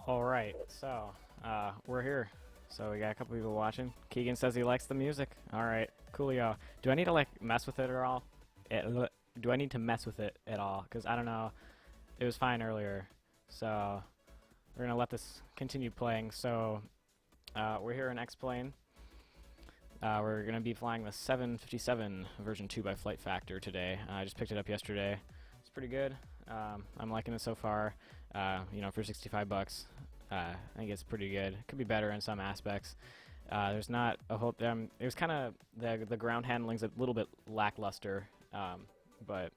Alright, so, we're here. So we got a couple people watching. Keegan says he likes the music. Alright, coolio. Do I need to, like, mess with it at all? Do I need to mess with it at all? Because, I don't know, it was fine earlier. So, we're gonna let this continue playing. So, we're here in X-Plane. We're gonna be flying the 757 version 2 by FlightFactor today. I just picked it up yesterday. It's pretty good. I'm liking it so far. You know, for 65 bucks, I think it's pretty good. It could be better in some aspects. There's not a whole. It was kind of the ground handling's a little bit lackluster, but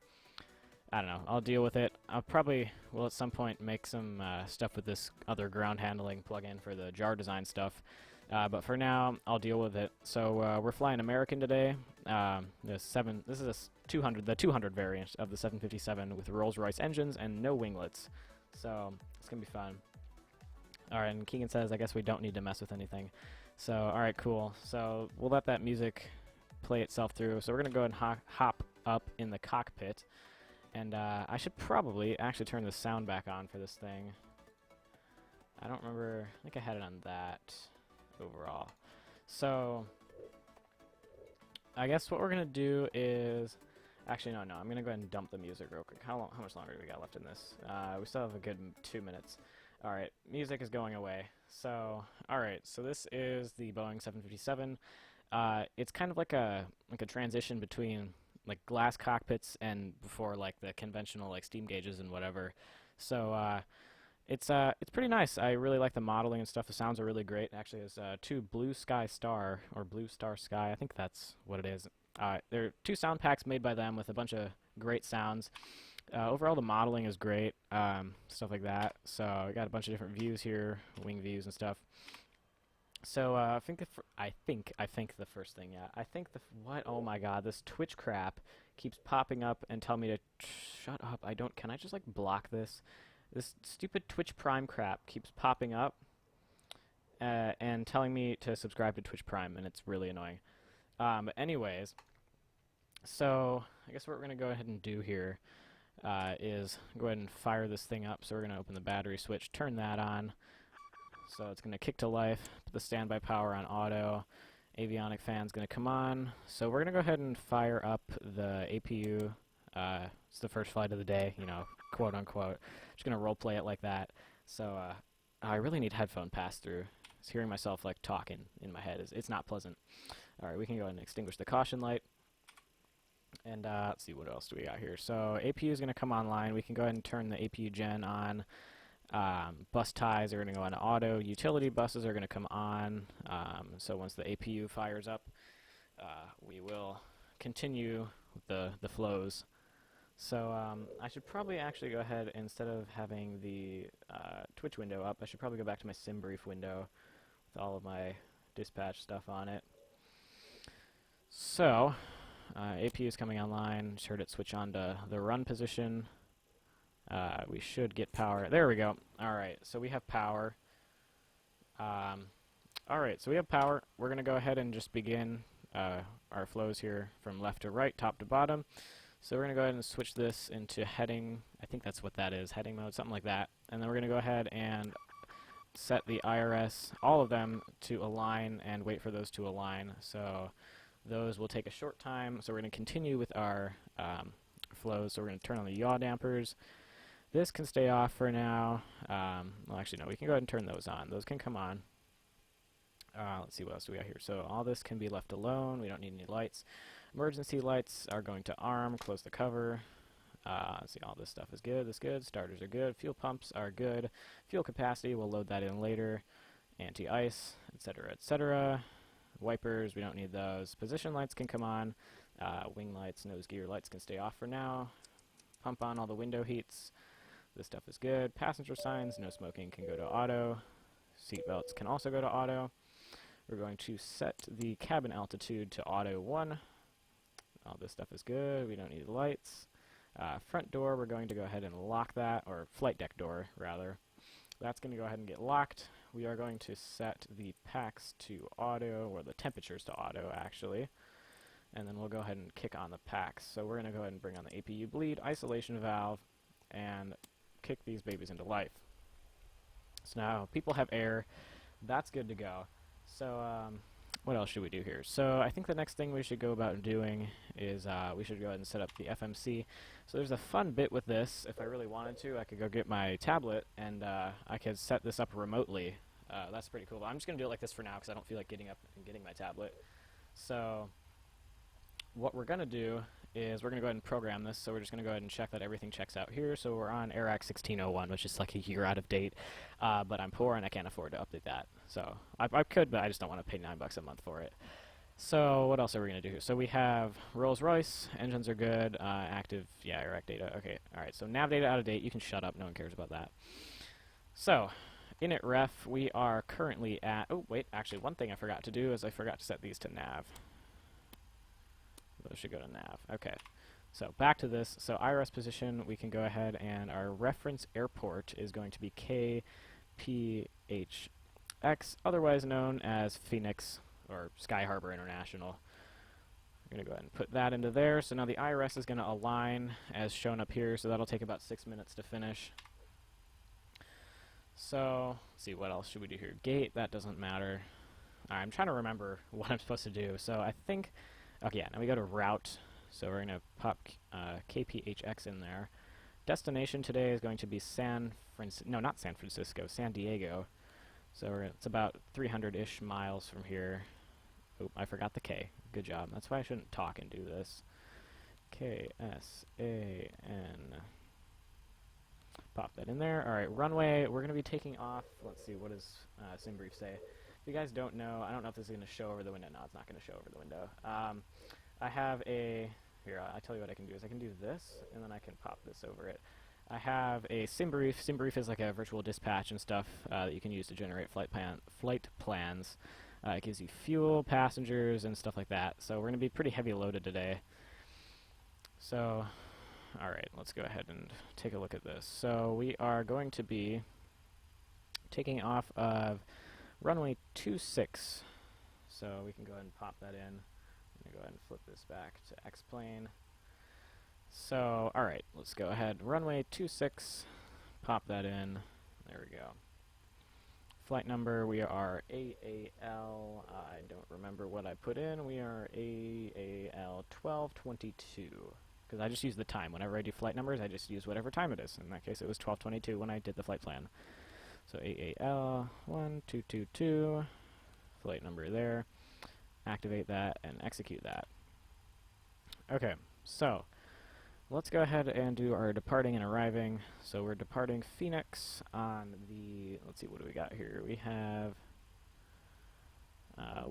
I don't know. I'll deal with it. I'll probably will at some point make some stuff with this other ground handling plugin for the jar design stuff. But for now, I'll deal with it. So we're flying American today. This is a 200, the 200 variant of the 757 with Rolls-Royce engines and no winglets. So it's gonna be fun. All right, and Keegan says, I guess we don't need to mess with anything. So all right, cool. So we'll let that music play itself through. So we're gonna go ahead and hop up in the cockpit, and I should probably actually turn the sound back on for this thing. I don't remember. I think I had it on that overall. So I guess what we're gonna do is actually no, I'm gonna go ahead and dump the music real quick. How much longer do we got left in this? We still have a good 2 minutes. All right, music is going away. So all right, so this is the Boeing 757. It's kind of like a transition between like glass cockpits and before like the conventional like steam gauges and whatever. So it's pretty nice. I really like the modeling and stuff. The sounds are really great. Actually, it's two Blue Sky Star or Blue Star Sky. I think that's what it is. There are two sound packs made by them with a bunch of great sounds. Overall, the modeling is great, stuff like that. So I got a bunch of different views here, wing views and stuff. So I think the first thing, yeah. I think what? Oh my God, this Twitch crap keeps popping up and telling me to shut up. Can I just like block this? This stupid Twitch Prime crap keeps popping up and telling me to subscribe to Twitch Prime, and it's really annoying. But anyways, so I guess what we're going to go ahead and do here is go ahead and fire this thing up. So we're going to open the battery switch, turn that on. So it's going to kick to life, put the standby power on auto. Avionic fan's going to come on. So we're going to go ahead and fire up the APU. It's the first flight of the day, you know, quote unquote. Just going to role play it like that. So I really need headphone pass-through. Just hearing myself like talking in my head it's not pleasant. All right, we can go ahead and extinguish the caution light. And let's see, what else do we got here? So APU is going to come online. We can go ahead and turn the APU gen on. Bus ties are going to go on auto. Utility buses are going to come on. So once the APU fires up, we will continue with the flows. So I should probably actually go ahead, instead of having the Twitch window up, I should probably go back to my sim brief window with all of my dispatch stuff on it. So APU is coming online. Just heard it switch on to the run position. We should get power. There we go. All right, so we have power. All right, so we have power. We're going to go ahead and just begin our flows here from left to right, top to bottom. So we're going to go ahead and switch this into heading. I think that's what that is, heading mode, something like that. And then we're going to go ahead and set the IRS, all of them, to align and wait for those to align. So those will take a short time. So we're going to continue with our flows. So we're going to turn on the yaw dampers. This can stay off for now. Well, actually, no, we can go ahead and turn those on. Those can come on. Let's see, what else do we got here? So all this can be left alone. We don't need any lights. Emergency lights are going to arm. Close the cover. Let's see, all this stuff is good. This is good. Starters are good. Fuel pumps are good. Fuel capacity, we'll load that in later. Anti-ice, etc., etc. Wipers, we don't need those. Position lights can come on. Wing lights, nose gear lights can stay off for now. Pump on all the window heats. This stuff is good. Passenger signs, no smoking, can go to auto. Seat belts can also go to auto. We're going to set the cabin altitude to auto 1. All this stuff is good. We don't need lights. Front door, we're going to go ahead and lock that, or flight deck door, rather. That's going to go ahead and get locked. We are going to set the packs to auto, or the temperatures to auto, actually. And then we'll go ahead and kick on the packs. So we're going to go ahead and bring on the APU bleed, isolation valve, and kick these babies into life. So now people have air. That's good to go. So what else should we do here? So I think the next thing we should go about doing is we should go ahead and set up the FMC. So there's a fun bit with this. If I really wanted to, I could go get my tablet and I could set this up remotely. That's pretty cool. But I'm just going to do it like this for now because I don't feel like getting up and getting my tablet. So what we're going to do is we're going to go ahead and program this. So we're just going to go ahead and check that everything checks out here. So we're on AirAct 1601, which is like a year out of date, but I'm poor and I can't afford to update that. So I could, but I just don't want to pay $9 a month for it. So what else are we going to do here? So we have Rolls-Royce, engines are good, active, yeah, AirAct data, okay. Alright, so nav data out of date, you can shut up, no one cares about that. So, init ref, we are currently at, oh wait, actually one thing I forgot to do is I forgot to set these to nav. Those should go to nav. Okay. So back to this. So IRS position, we can go ahead and our reference airport is going to be KPHX, otherwise known as Phoenix or Sky Harbor International. We're going to go ahead and put that into there. So now the IRS is going to align as shown up here. So that'll take about 6 minutes to finish. So let's see, what else should we do here? Gate, that doesn't matter. Alright, I'm trying to remember what I'm supposed to do. So I think... Okay, yeah, now we go to route, so we're going to pop KPHX in there. Destination today is going to be San Diego. So it's about 300-ish miles from here. Oop, I forgot the K. Good job. That's why I shouldn't talk and do this. KSAN. Pop that in there. Alright, runway, we're going to be taking off. Let's see, what does SimBrief say? If you guys don't know, I don't know if this is going to show over the window. No, it's not going to show over the window. I have a... Here, I'll tell you what I can do. Is I can do this, and then I can pop this over it. I have a SimBrief. SimBrief is like a virtual dispatch and stuff that you can use to generate flight plans. It gives you fuel, passengers, and stuff like that. So we're going to be pretty heavy loaded today. So, alright, let's go ahead and take a look at this. So we are going to be taking off of runway 26, so we can go ahead and pop that in. I'm going to go ahead and flip this back to X-plane. So, alright, let's go ahead. Runway 26, pop that in. There we go. Flight number, we are AAL, I don't remember what I put in. We are AAL 1222, because I just use the time. Whenever I do flight numbers, I just use whatever time it is. In that case, it was 1222 when I did the flight plan. So AAL 1222, flight number there, activate that and execute that. Okay, so let's go ahead and do our departing and arriving. So we're departing Phoenix on the, let's see, what do we got here? We have,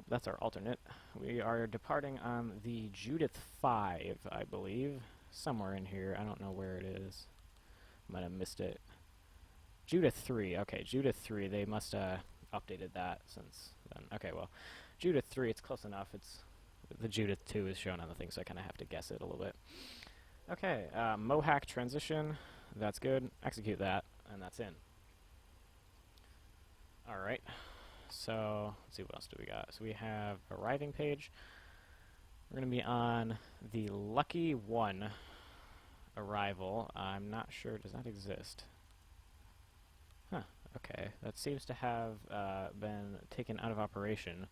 that's our alternate. We are departing on the Judith 5, I believe, somewhere in here. I don't know where it is. Might have missed it. Judith 3, okay, Judith 3, they must have updated that since then. Okay, well, Judith 3, it's close enough. It's the Judith 2 is shown on the thing, so I kind of have to guess it a little bit. Okay, Mohac transition, that's good. Execute that, and that's in. Alright, so let's see, what else do we got? So we have arriving page. We're going to be on the Lucky 1 arrival. I'm not sure, does that exist? Huh, okay. That seems to have been taken out of operation,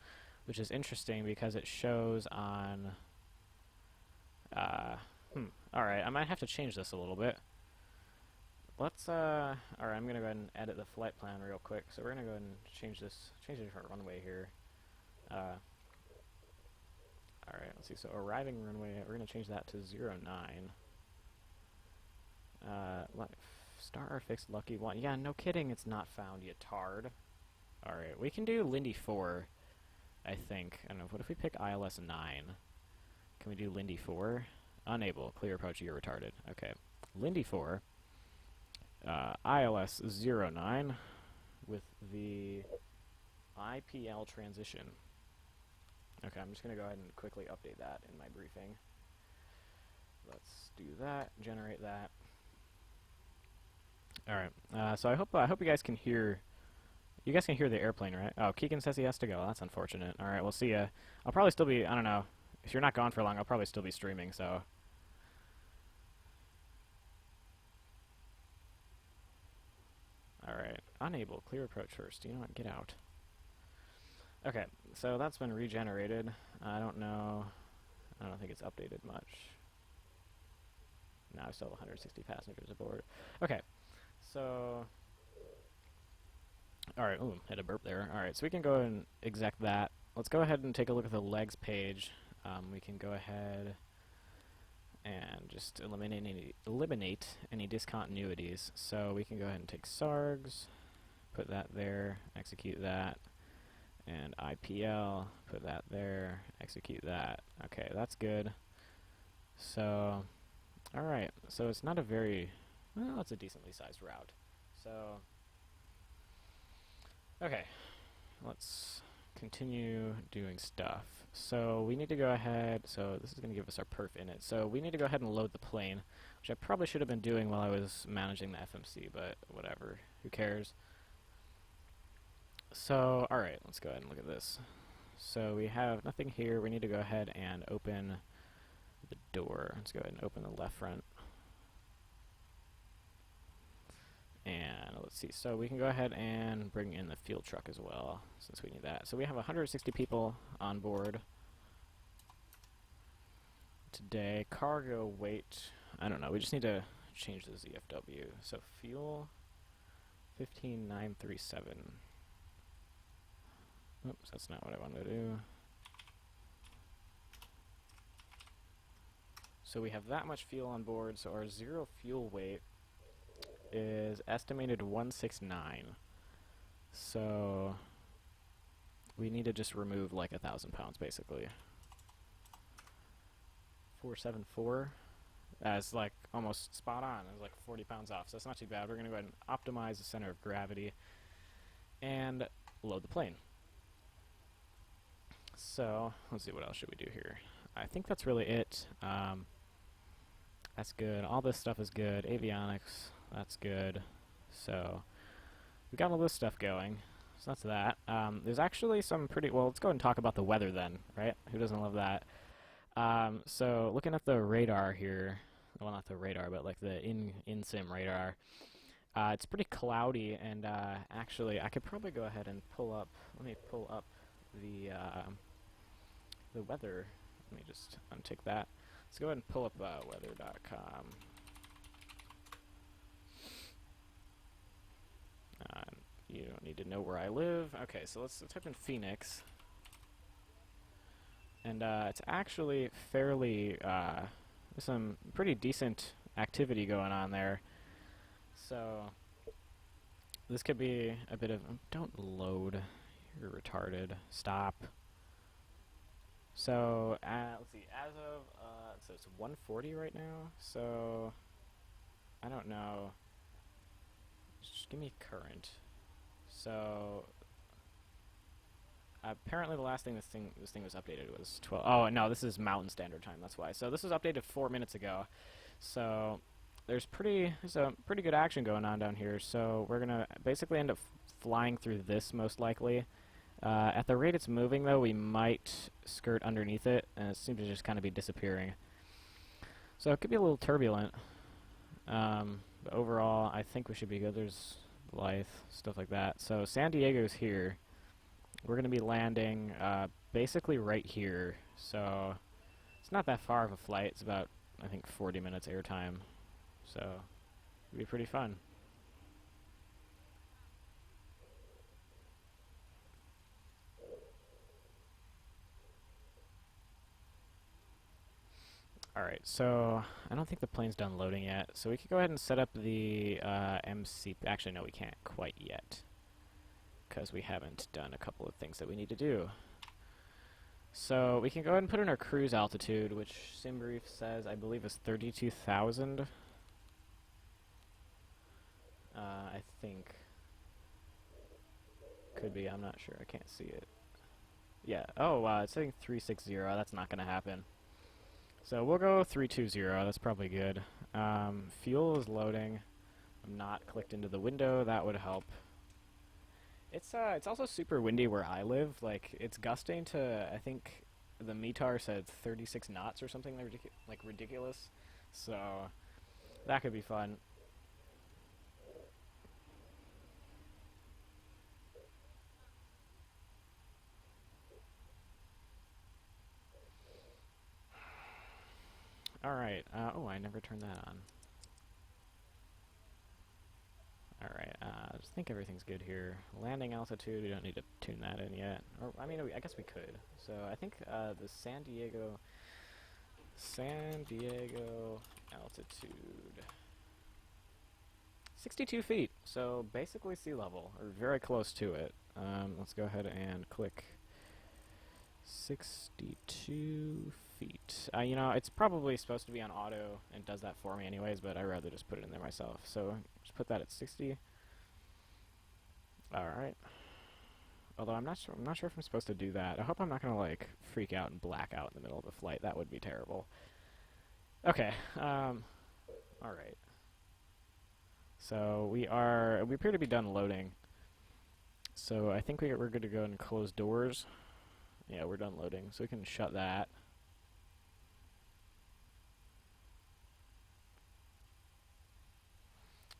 which is interesting because it shows on... Alright, I might have to change this a little bit. Let's, alright, I'm going to go ahead and edit the flight plan real quick. So we're going to go ahead and change it to our runway here. Alright, let's see. So arriving runway, we're going to change that to 09. Star fixed Lucky 1. Yeah, no kidding, it's not found, you tard. Alright, we can do Lindy 4, I think. I don't know, what if we pick ILS 9? Can we do Lindy 4? Unable. Clear approach, you're retarded. Okay. Lindy 4. ILS 09 with the IPL transition. Okay, I'm just going to go ahead and quickly update that in my briefing. Let's do that, generate that. Alright, so I hope you guys can hear... You guys can hear the airplane, right? Oh, Keegan says he has to go. That's unfortunate. Alright, we'll see ya. I'll probably still be... I don't know. If you're not gone for long, I'll probably still be streaming, so... Alright. Unable. Clear approach first. You know what? Get out. Okay, so that's been regenerated. I don't know. I don't think it's updated much. Now I still have 160 passengers aboard. Okay, so... Alright, ooh, had a burp there. Alright, so we can go and exec that. Let's go ahead and take a look at the legs page. We can go ahead and just eliminate any discontinuities. So we can go ahead and take SARGs, put that there, execute that, and IPL, put that there, execute that. Okay, that's good. So, alright, so it's not a very, well, it's a decently sized route. So, okay, let's continue doing stuff. So we need to go ahead, so this is going to give us our perf in it. So we need to go ahead and load the plane, which I probably should have been doing while I was managing the FMC, but whatever, who cares. So, alright, let's go ahead and look at this. So we have nothing here. We need to go ahead and open the door. Let's go ahead and open the left front. And let's see, so we can go ahead and bring in the fuel truck as well, since we need that. So we have 160 people on board today. Cargo weight, I don't know, we just need to change the ZFW. So fuel, 15937. Oops, that's not what I wanted to do. So we have that much fuel on board, so our zero fuel weight is estimated 169. So we need to just remove like 1,000 pounds basically. 474. That's like almost spot on. It's like 40 pounds off, so that's not too bad. We're going to go ahead and optimize the center of gravity and load the plane. So let's see, what else should we do here? I think that's really it. That's good. All this stuff is good. Avionics, that's good. So we got all this stuff going. So that's that. There's actually some pretty, well, let's go ahead and talk about the weather then, right? Who doesn't love that? So looking at the radar here, well, not the radar, but like the in-sim radar, it's pretty cloudy, and actually I could probably go ahead and pull up, let me pull up the weather. Let me just untick that. Let's go ahead and pull up weather.com. You don't need to know where I live. Okay, so let's type in Phoenix. And it's actually fairly, there's some pretty decent activity going on there. So this could be a bit of, don't load, you're retarded, stop. So, let's see, as of, so it's 140 right now, so, I don't know, just give me current. So, apparently the last thing this thing was updated was 12, oh no, this is Mountain Standard Time, that's why. So this was updated 4 minutes ago, so there's a pretty good action going on down here, so we're gonna basically end up flying through this most likely. At the rate it's moving, though, we might skirt underneath it, and it seems to just kind of be disappearing. So it could be a little turbulent, but overall, I think we should be good. There's Blythe, stuff like that. So San Diego's here. We're going to be landing basically right here, so it's not that far of a flight. It's about, I think, 40 minutes airtime, so it'll be pretty fun. Alright, so I don't think the plane's done loading yet, so we could go ahead and set up the MC. Actually, no, we can't quite yet, because we haven't done a couple of things that we need to do. So we can go ahead and put in our cruise altitude, which SimBrief says, I believe, is 32,000. I think. Could be, I'm not sure, I can't see it. Yeah, oh, it's saying 360, that's not going to happen. So we'll go 320, that's probably good. Fuel is loading. I'm not clicked into the window, that would help. It's also super windy where I live. Like, it's gusting to, I think the METAR said 36 knots or something like ridiculous. So that could be fun. Alright, oh, I never turned that on. Alright, I just think everything's good here. Landing altitude, we don't need to tune that in yet. Or, I mean, I guess we could. So, I think, the San Diego altitude, 62 feet, so basically sea level, or very close to it. Let's go ahead and click 62 feet. You know, it's probably supposed to be on auto and does that for me anyways, but I'd rather just put it in there myself. So just put that at 60. Alright. Although I'm not sure if I'm supposed to do that. I hope I'm not gonna like freak out and black out in the middle of the flight. That would be terrible. Okay. Alright. So we appear to be done loading. So I think we're good to go and close doors. Yeah, we're done loading, so we can shut that.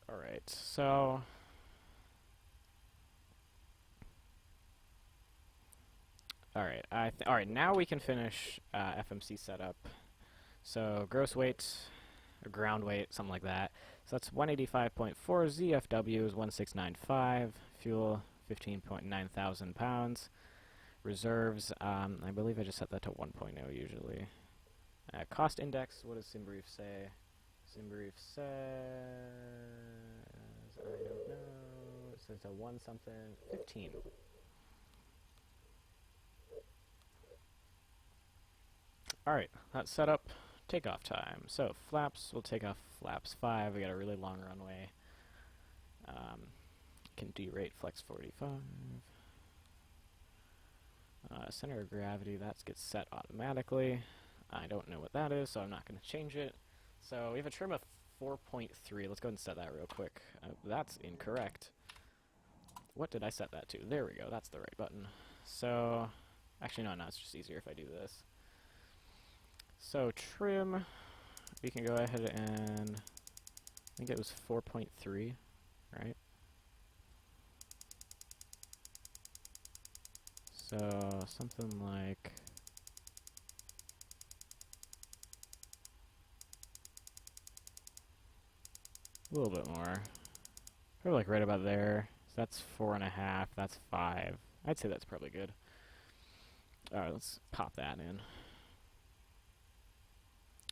Alright, so alright, now we can finish FMC setup. So gross weight, or ground weight, something like that. So that's 185.4, ZFW is 1695, fuel 15.9 thousand pounds. Reserves, I believe I just set that to 1.0 usually. Cost index, what does SimBrief say? SimBrief says, I don't know, it says a 1 something, 15. Alright, that's set up. Takeoff time. So flaps, we'll take off flaps 5. We got a really long runway. Can derate flex 45. Center of gravity, that gets set automatically. I don't know what that is, so I'm not going to change it. So we have a trim of 4.3. Let's go ahead and set that real quick. That's incorrect. What did I set that to? There we go. That's the right button. So, actually no, it's just easier if I do this. So trim, we can go ahead and, I think it was 4.3, right? So something like, a little bit more. Probably like right about there. So that's 4.5, that's 5. I'd say that's probably good. Alright, let's pop that in.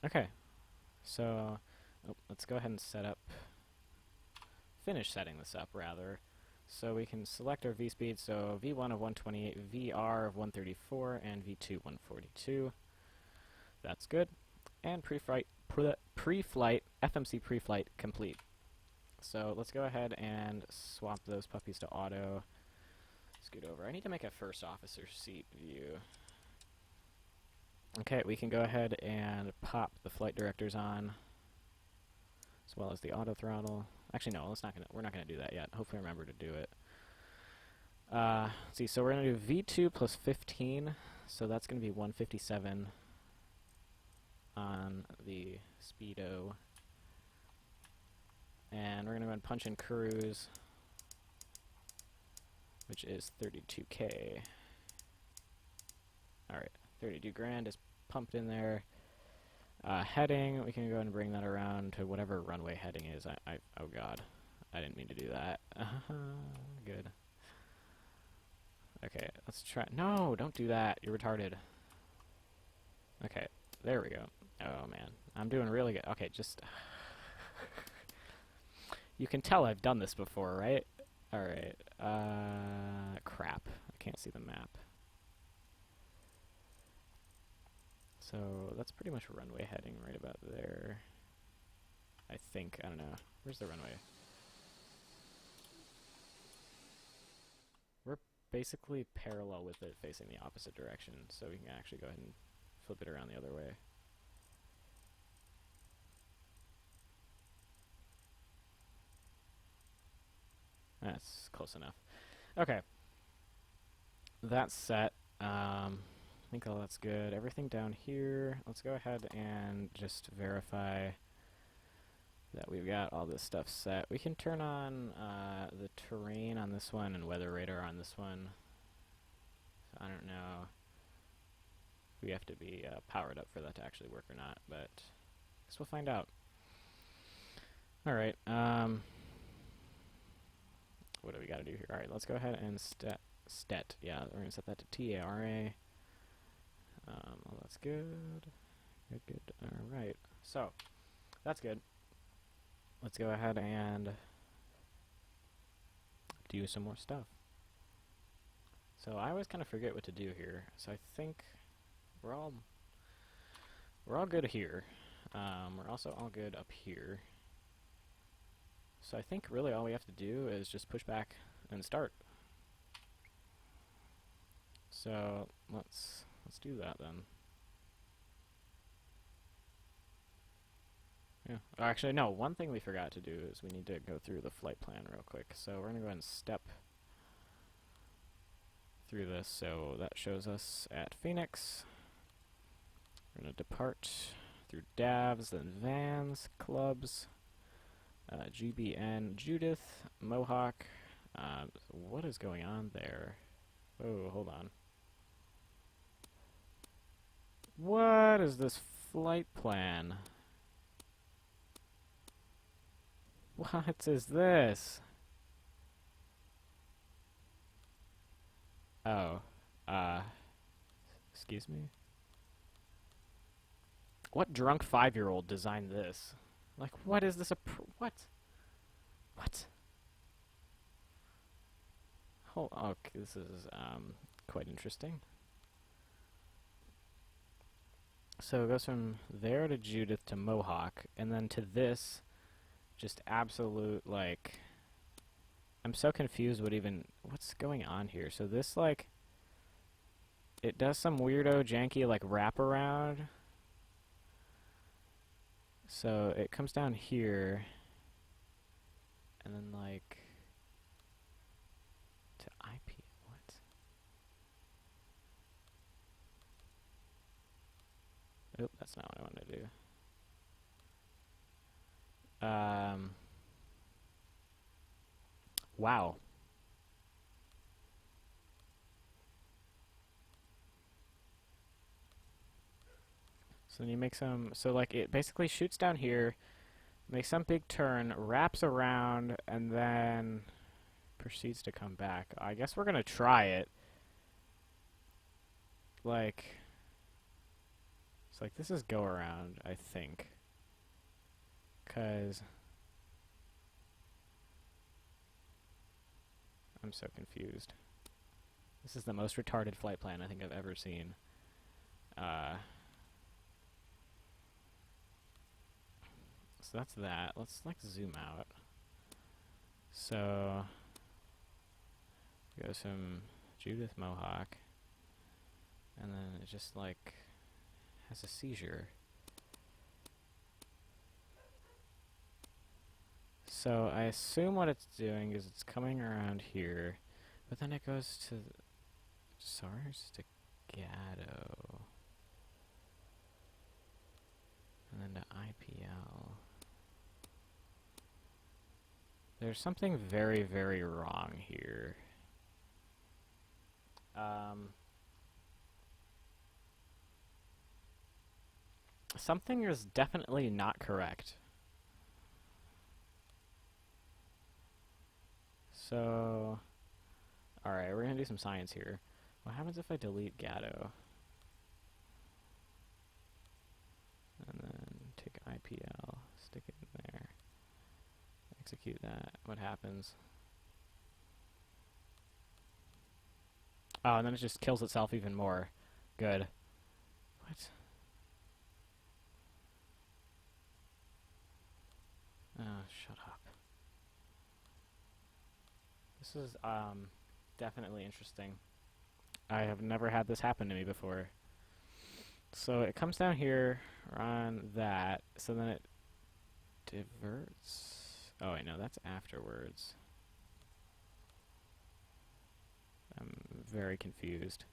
Okay, so let's go ahead and finish setting this up rather. So we can select our V-speed, so V1 of 128, VR of 134, and V2 142. That's good. And pre-flight, FMC pre-flight complete. So let's go ahead and swap those puppies to auto. Scoot over. I need to make a first officer seat view. Okay, we can go ahead and pop the flight directors on, as well as the auto throttle. Actually, no, we're not gonna do that yet. Hopefully, remember to do it. Let's see. So we're gonna do V2 plus 15. So that's gonna be 157 on the speedo, and we're gonna go ahead and punch in cruise, which is 32K. All right. 32 grand is pumped in there. Heading, we can go ahead and bring that around to whatever runway heading is. Oh god, I didn't mean to do that. Good. Okay, let's try. No, don't do that. You're retarded. Okay, there we go. Oh man, I'm doing really good. Okay, just you can tell I've done this before, right? All right. Crap. I can't see the map. So that's pretty much runway heading right about there. I think. I don't know. Where's the runway? We're basically parallel with it, facing the opposite direction, so we can actually go ahead and flip it around the other way. That's close enough. Okay. That's set. I think all that's good. Everything down here, let's go ahead and just verify that we've got all this stuff set. We can turn on the terrain on this one and weather radar on this one. So I don't know if we have to be powered up for that to actually work or not, but Guess we'll find out. Alright, what do we gotta do here? Alright, let's go ahead and stet. Yeah, we're gonna set that to TARA. Well, that's good. Good. Alright, so, that's good. Let's go ahead and do some more stuff. So I always kind of forget what to do here. So I think we're all good here. We're also all good up here. So I think really all we have to do is just push back and start. So let's do that then. Yeah. Oh, actually, no. One thing we forgot to do is we need to go through the flight plan real quick. So we're gonna go ahead and step through this. So that shows us at Phoenix. We're gonna depart through Davs, then Vans, Clubs, GBN, Judith, Mohawk. What is going on there? Oh, hold on. What is this flight plan? What is this? Oh, excuse me? What drunk 5-year-old designed this? Like, what is this what? What? Okay, this is, quite interesting. So it goes from there to Judith to Mohawk, and then to this, just absolute, like, I'm so confused what's going on here. So this, like, it does some weirdo, janky, like, wraparound. So it comes down here, and then, like, to IP, what? Oh, that's not what I wanted to do. Wow. So then you make so like it basically shoots down here, makes some big turn, wraps around, and then proceeds to come back. I guess we're gonna try it. Like, it's like this is go around, I think. 'Cause I'm so confused. This is the most retarded flight plan I think I've ever seen. So that's that. Let's like zoom out. So goes from Judith Mohawk, and then it just like has a seizure. So I assume what it's doing is it's coming around here, but then it goes to SARS to Gatto, and then to IPL. There's something very, very wrong here. Something is definitely not correct. So, alright, we're gonna do some science here. What happens if I delete Gatto? And then take IPL, stick it in there. Execute that. What happens? Oh, and then it just kills itself even more. Good. What? Oh, shut up. This is, definitely interesting. I have never had this happen to me before. So it comes down here on that, so then it diverts. Oh, wait, no, that's afterwards. I'm very confused.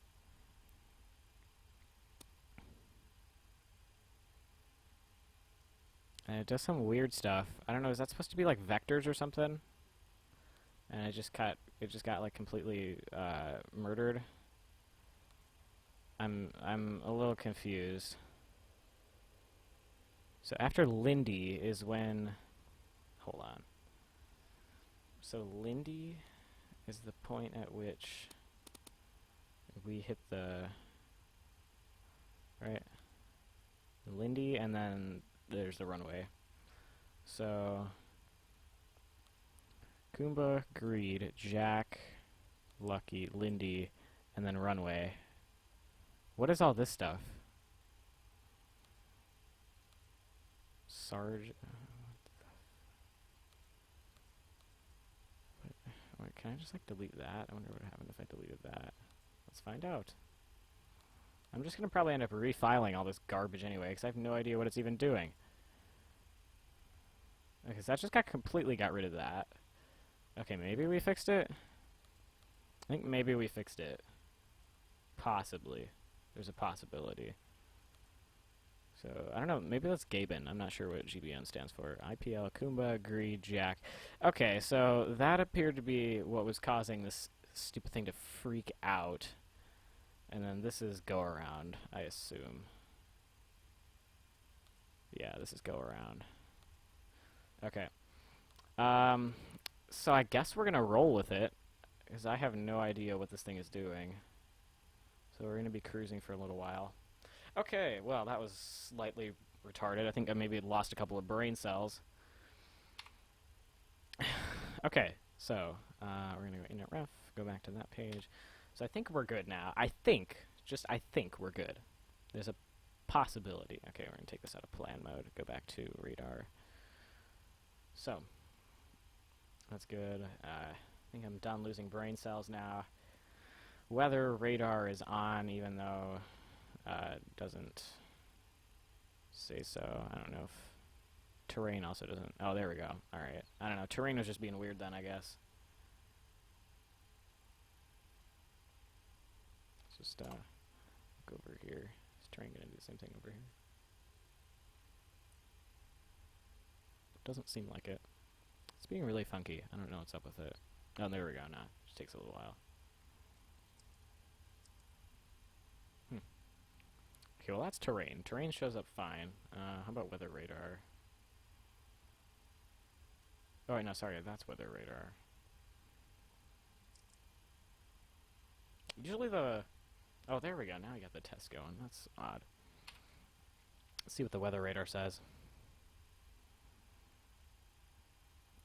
And it does some weird stuff. I don't know, is that supposed to be like vectors or something? And it just got like completely murdered. I'm a little confused. So after Lindy is when... Hold on. So Lindy is the point at which we hit the... Right? Lindy, and then there's the runway. So... Kumba, Greed, Jack, Lucky, Lindy, and then runway. What is all this stuff? Sarge... Wait, can I just, like, delete that? I wonder what would happen if I deleted that. Let's find out. I'm just gonna probably end up refiling all this garbage anyway, because I have no idea what it's even doing. Okay, so that just completely got rid of that. Okay, maybe we fixed it? I think maybe we fixed it. Possibly. There's a possibility. So, I don't know, maybe that's Gaben. I'm not sure what GBN stands for. IPL, Kumba, Greed, Jack. Okay, so that appeared to be what was causing this stupid thing to freak out. And then this is go around, I assume. Yeah, this is go around. Okay. So I guess we're gonna roll with it, because I have no idea what this thing is doing. So we're gonna be cruising for a little while. Okay, well, that was slightly retarded. I think I maybe lost a couple of brain cells. Okay, so we're gonna go in at ref, go back to that page. So I think we're good now. I think we're good. There's a possibility. Okay, we're gonna take this out of plan mode, go back to radar. So, that's good. I think I'm done losing brain cells now. Weather radar is on, even though it doesn't say so. I don't know if terrain also doesn't. Oh, there we go. Alright. I don't know. Terrain was just being weird then, I guess. Let's just look over here. Is terrain going to do the same thing over here? Doesn't seem like it. It's being really funky. I don't know what's up with it. Oh, there we go. Now, it just takes a little while. Okay, well that's terrain. Terrain shows up fine. How about weather radar? Oh wait, no, sorry, that's weather radar. Usually the... Oh, there we go. Now we got the test going. That's odd. Let's see what the weather radar says.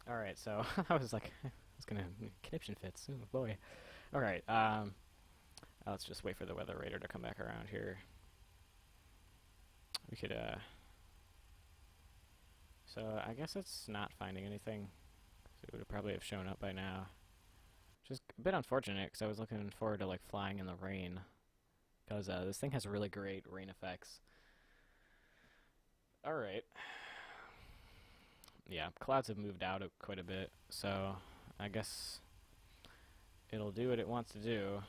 Alright, so I was like, I was gonna conniption fits. Oh boy. Alright, let's just wait for the weather radar to come back around here. We could, so I guess it's not finding anything. So it would probably have shown up by now. Which is a bit unfortunate, because I was looking forward to, like, flying in the rain. Because, this thing has really great rain effects. Alright. Yeah, clouds have moved out quite a bit, so I guess it'll do what it wants to do.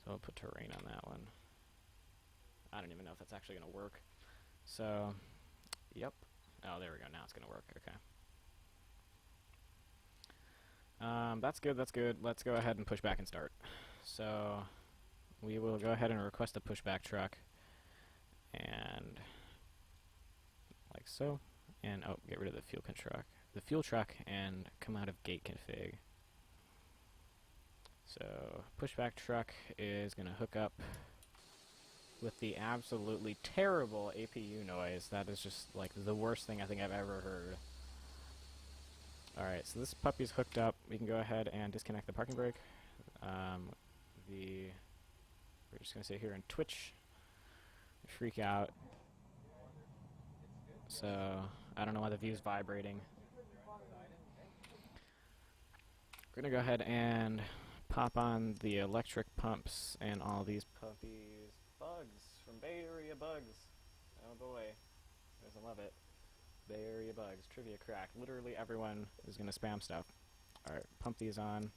So I'll put terrain on that one. I don't even know if that's actually going to work. So, yep. Oh, there we go. Now it's going to work. Okay. That's good. That's good. Let's go ahead and push back and start. So, we will go ahead and request a pushback truck. And, like so. And, oh, get rid of the fuel truck, and come out of gate config. So, pushback truck is going to hook up with the absolutely terrible APU noise. That is just, like, the worst thing I think I've ever heard. Alright, so this puppy's hooked up. We can go ahead and disconnect the parking brake. We're just going to sit here and twitch. Freak out. So, I don't know why the view's vibrating. We're going to go ahead and pop on the electric pumps and all these puppies. Bugs from Bay Area Bugs. Oh boy. You guys love it. Bay Area Bugs. Trivia crack. Literally everyone is going to spam stuff. Alright, pump these on.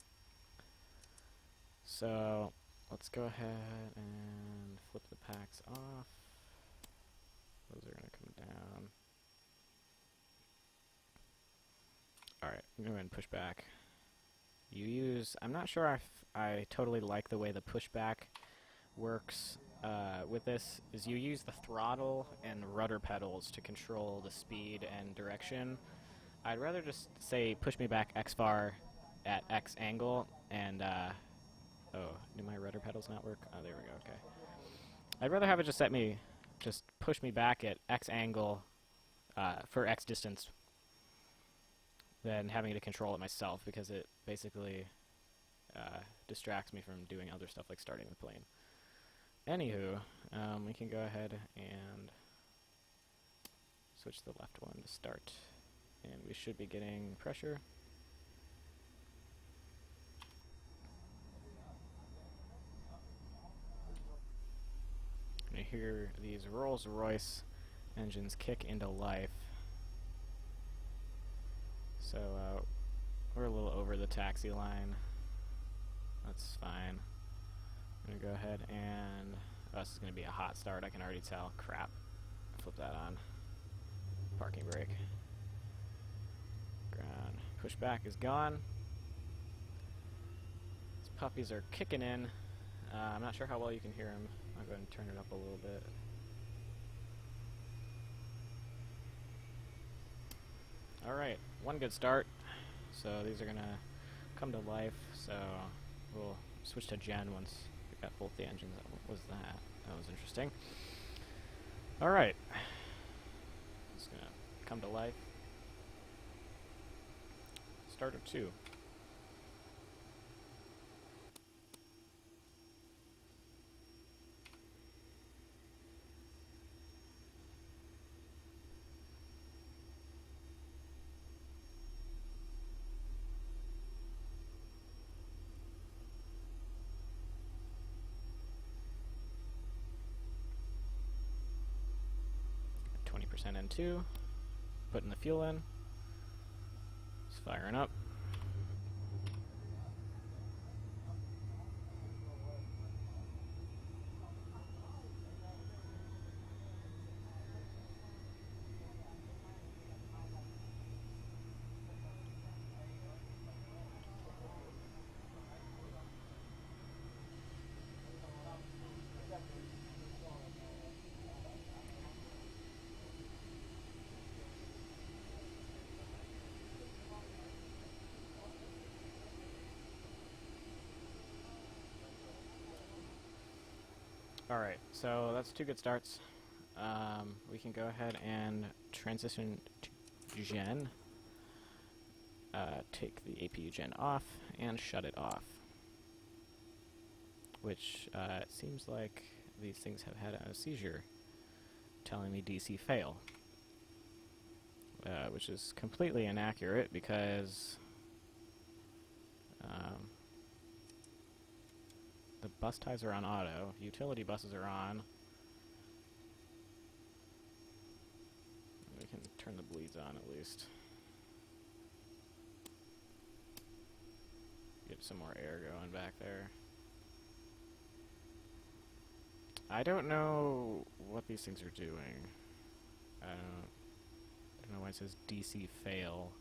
So, let's go ahead and flip the packs off. Those are going to come down. Alright, I'm going to go ahead and push back. I'm not sure if I totally like the way the pushback works. with this is you use the throttle and rudder pedals to control the speed and direction. I'd rather just say push me back X far at X angle and oh, do my rudder pedals not work? Oh, there we go, okay. I'd rather have it just push me back at X angle for X distance than having to control it myself, because it basically distracts me from doing other stuff like starting the plane. Anywho, we can go ahead and switch the left one to start, and we should be getting pressure. I hear these Rolls-Royce engines kick into life. So we're a little over the taxi line. That's fine. I'm going to go ahead and... oh, this is going to be a hot start, I can already tell. Crap. Flip that on. Parking brake. Ground. Pushback is gone. These puppies are kicking in. I'm not sure how well you can hear them. I'll go ahead and turn it up a little bit. Alright, one good start. So these are going to come to life. So we'll switch to Gen once we've got both the engines. What was that? That was interesting. Alright. It's going to come to life. Starter 2. N2, putting the fuel in, it's firing up. Alright, so that's 2 good starts. We can go ahead and transition to Gen. Take the APU Gen off and shut it off. Which it seems like these things have had a seizure, telling me DC fail. Which is completely inaccurate because the bus ties are on auto, utility buses are on. We can turn the bleeds on at least. Get some more air going back there. I don't know what these things are doing. I don't know why it says DC fail.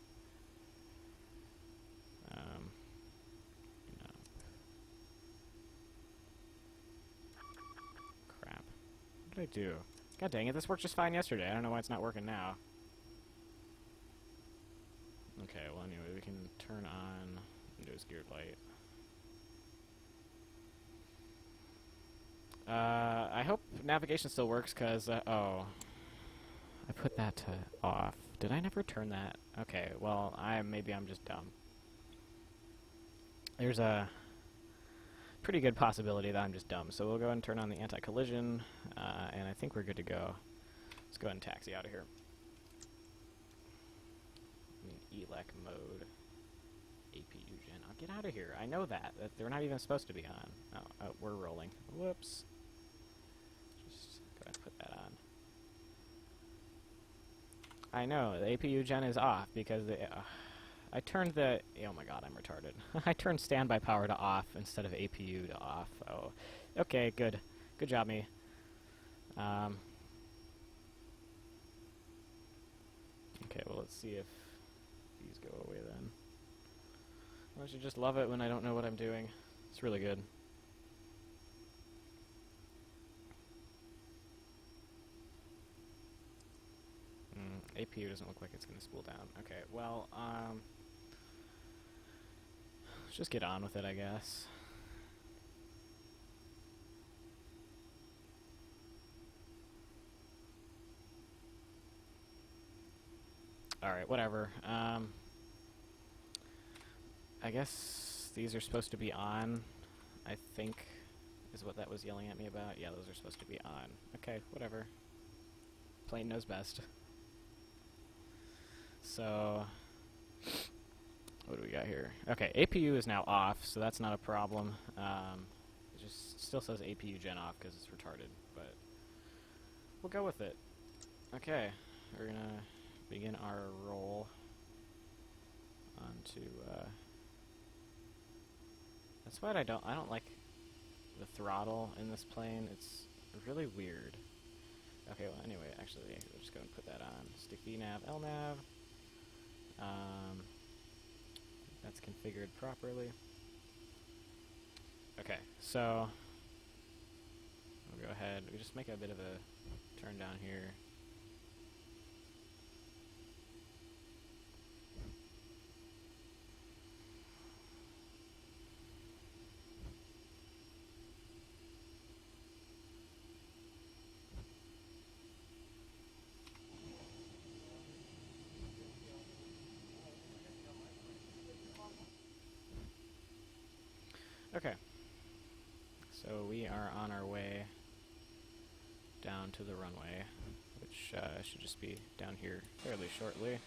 Crap. What did I do? God dang it, this worked just fine yesterday. I don't know why it's not working now. Okay, well anyway, we can turn on Windows geared light. I hope navigation still works, because, oh. I put that to off. Did I never turn that? Okay, well, maybe I'm just dumb. There's a pretty good possibility that I'm just dumb, so we'll go ahead and turn on the anti-collision, and I think we're good to go. Let's go ahead and taxi out of here. ELEC mode. APU Gen. I'll get out of here. I know that. They're not even supposed to be on. Oh, we're rolling. Whoops. Just go ahead and put that on. I know, the APU Gen is off because I turned the... oh my god, I'm retarded. I turned standby power to off instead of APU to off. Oh, okay, good. Good job, me. Okay, well, let's see if these go away then. Don't you just love it when I don't know what I'm doing? It's really good. APU doesn't look like it's going to spool down. Okay, well, let's just get on with it, I guess. Alright, whatever. I guess these are supposed to be on, I think, is what that was yelling at me about. Yeah, those are supposed to be on. Okay, whatever. Plane knows best. So, what do we got here? Okay, APU is now off, so that's not a problem. It just still says APU gen off because it's retarded, but we'll go with it. Okay, we're gonna begin our roll onto, that's what I don't like the throttle in this plane. It's really weird. Okay, well, anyway, actually, we'll just go and put that on. Stick VNav, LNav. That's configured properly. Okay, so we'll go ahead. We just make a bit of a turn down here. Okay, so we are on our way down to the runway, which should just be down here fairly shortly.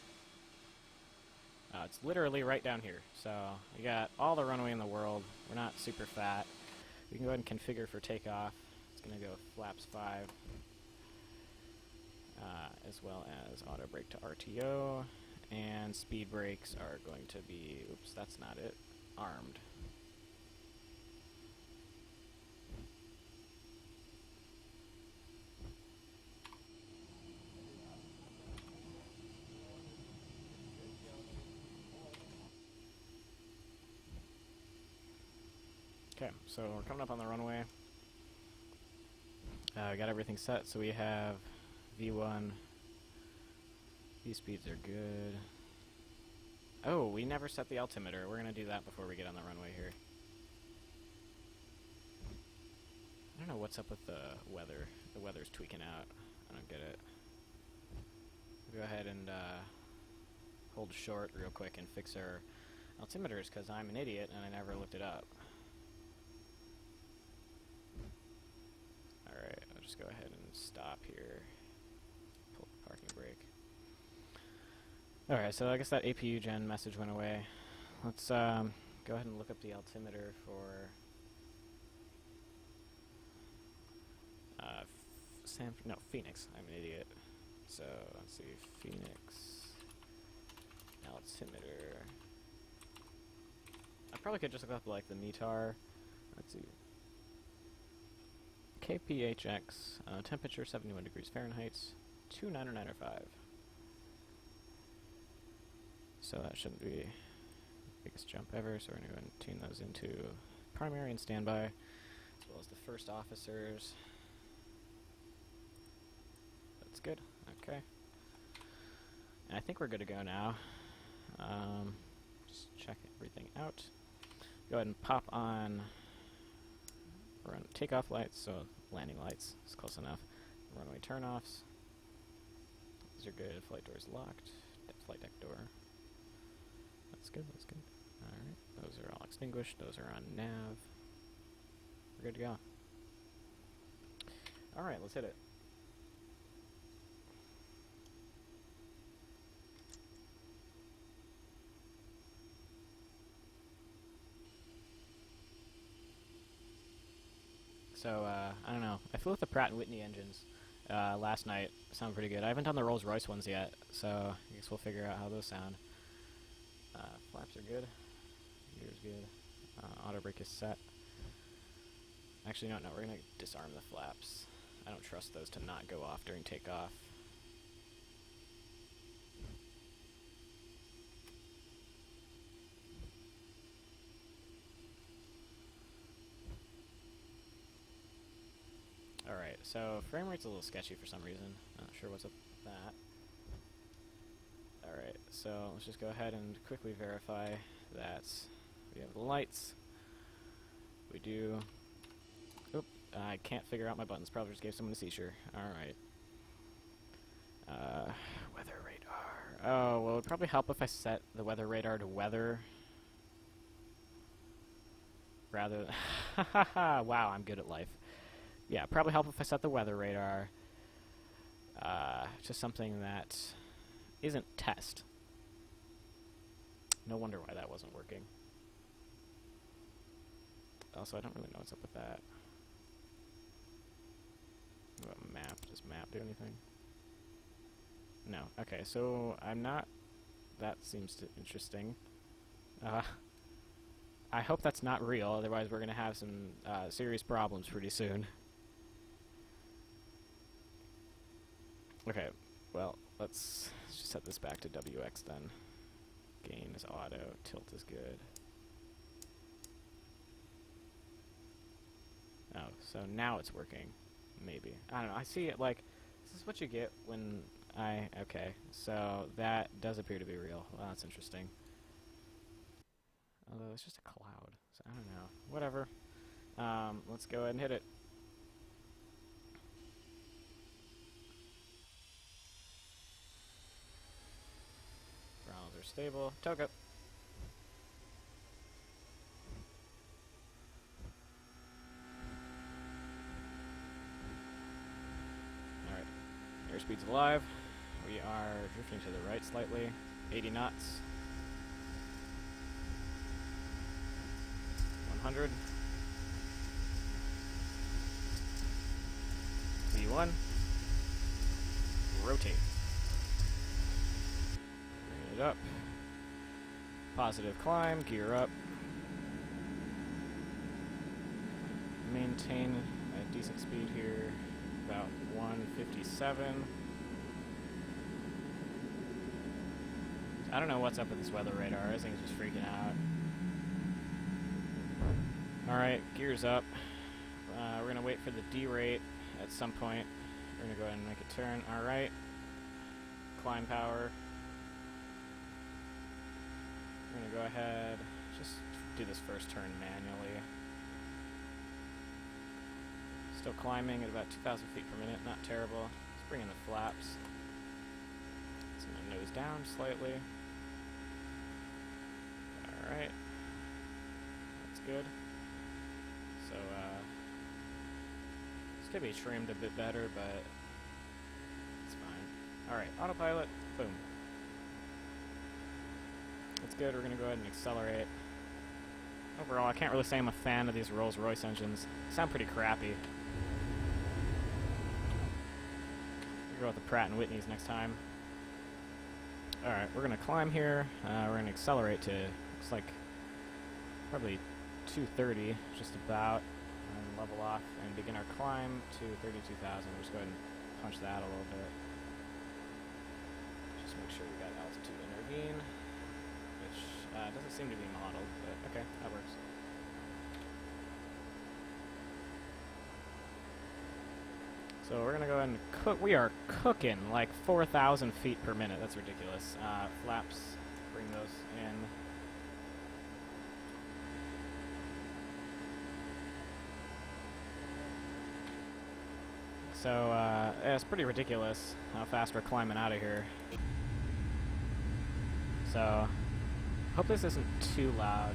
It's literally right down here, so we got all the runway in the world. We're not super fat. We can go ahead and configure for takeoff. It's going to go flaps 5, as well as auto brake to RTO, and speed brakes are going to be, oops, that's not it, armed. Okay, so we're coming up on the runway. We got everything set, so we have V1. These speeds are good. Oh, we never set the altimeter. We're going to do that before we get on the runway here. I don't know what's up with the weather. The weather's tweaking out. I don't get it. We'll go ahead and hold short real quick and fix our altimeters, because I'm an idiot and I never looked it up. Alright, I'll just go ahead and stop here. Pull the parking brake. Alright, so I guess that APU gen message went away. Let's go ahead and look up the altimeter for Phoenix. I'm an idiot. So let's see, Phoenix altimeter. I probably could just look up like the METAR. Let's see. KPHX, temperature 71 degrees Fahrenheit, 29905. So that shouldn't be the biggest jump ever, so we're going to go ahead and tune those into primary and standby, as well as the first officers. That's good, okay. And I think we're good to go now. Just check everything out. Go ahead and pop on run takeoff lights, so landing lights is close enough. Runway turnoffs. These are good. Flight doors locked. Flight deck door. That's good, that's good. Alright, those are all extinguished. Those are on nav. We're good to go. Alright, let's hit it. So, I don't know. I flew with the Pratt & Whitney engines last night. Sound pretty good. I haven't done the Rolls-Royce ones yet, so I guess we'll figure out how those sound. Flaps are good. Gear's good. Auto brake is set. Actually, no, we're going to disarm the flaps. I don't trust those to not go off during takeoff. Alright, so frame rate's a little sketchy for some reason. Not sure what's up with that. so let's just go ahead and quickly verify that we have the lights. We do. Oop, I can't figure out my buttons. Probably just gave someone a seizure. Alright. Weather radar. Oh, well, it would probably help if I set the weather radar to weather. Rather than wow, I'm good at life. Yeah, probably help if I set the weather radar. Just something that isn't test. No wonder why that wasn't working. Also, I don't really know what's up with that. What about map? Does map do anything? No. Okay, so I'm not... That seems interesting. I hope that's not real, otherwise we're going to have some serious problems pretty soon. Okay, well, let's just set this back to WX then. Gain is auto, tilt is good. Oh, so now it's working. Maybe. I don't know, I see it like, this is what you get when okay, so that does appear to be real. Well, that's interesting. Although it's just a cloud, so I don't know. Whatever. Let's go ahead and hit it. Throttles are stable. Toga. Alright. Airspeed's alive. We are drifting to the right slightly. 80 knots. 100. V1. Rotate. Bring it up. Positive climb, gear up. Maintain a decent speed here, about 157. I don't know what's up with this weather radar. This thing's just freaking out. Alright, gears up. We're going to wait for the D-rate at some point. We're going to go ahead and make a turn. Alright. Climb power. We're going to go ahead, just do this first turn manually. Still climbing at about 2,000 feet per minute, not terrible. Let's bring in the flaps. Let's nose down slightly. Alright. That's good. So, this could be trimmed a bit better, but it's fine. Alright, autopilot, boom. That's good, we're going to go ahead and accelerate. Overall, I can't really say I'm a fan of these Rolls-Royce engines. They sound pretty crappy. We'll go with the Pratt & Whitneys next time. Alright, we're going to climb here. We're going to accelerate to, looks like, probably 230, just about, and level off and begin our climb to 32,000. We'll just go ahead and punch that a little bit. Just make sure we got altitude intervene, which doesn't seem to be modeled, but okay, that works. So we're going to go ahead and cook. We are cooking like 4,000 feet per minute. That's ridiculous. Flaps, bring those in. So, yeah, it's pretty ridiculous how fast we're climbing out of here. So, hope this isn't too loud.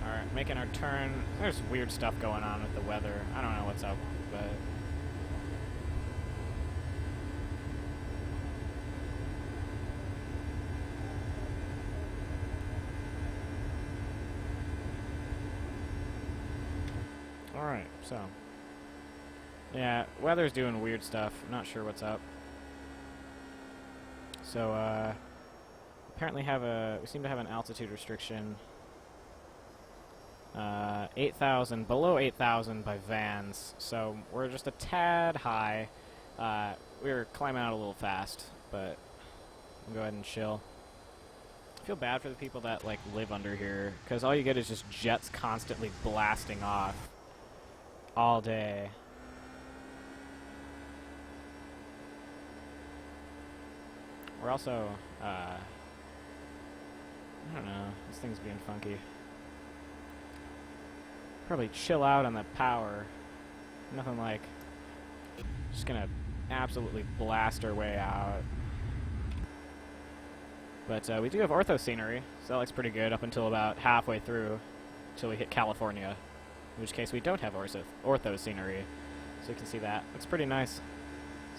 Alright, making our turn. There's weird stuff going on with the weather. I don't know what's up, but... Alright, so... yeah, weather's doing weird stuff. I'm not sure what's up. So, apparently we seem to have an altitude restriction. 8,000, below 8,000 by vans, so we're just a tad high. We were climbing out a little fast, but we'll go ahead and chill. I feel bad for the people that, like, live under here, because all you get is just jets constantly blasting off all day. we're also, I don't know, this thing's being funky. Probably chill out on the power. Nothing like, just gonna absolutely blast our way out. But we do have ortho scenery, so that looks pretty good up until about halfway through, until we hit California, in which case we don't have ortho scenery. So you can see that. Looks pretty nice.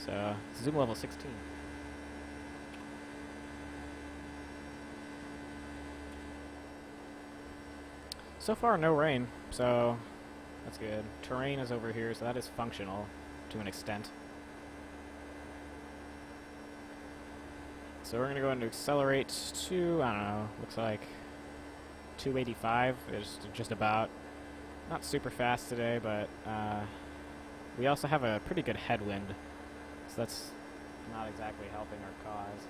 So, zoom level 16. So far, no rain, so that's good. Terrain is over here, so that is functional to an extent. So we're going to go ahead and accelerate to, I don't know, looks like 285 is just about. Not super fast today, but we also have a pretty good headwind, so that's not exactly helping our cause.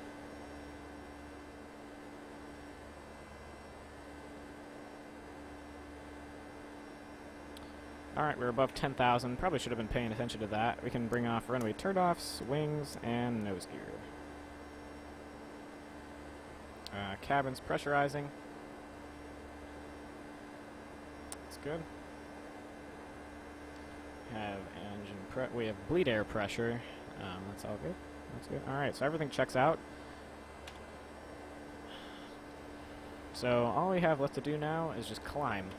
Alright, we're above 10,000. Probably should have been paying attention to that. We can bring off runway turnoffs, wings, and nose gear. Cabin's pressurizing. That's good. We have bleed air pressure. That's all good. That's good. Alright, so everything checks out. So all we have left to do now is just climb.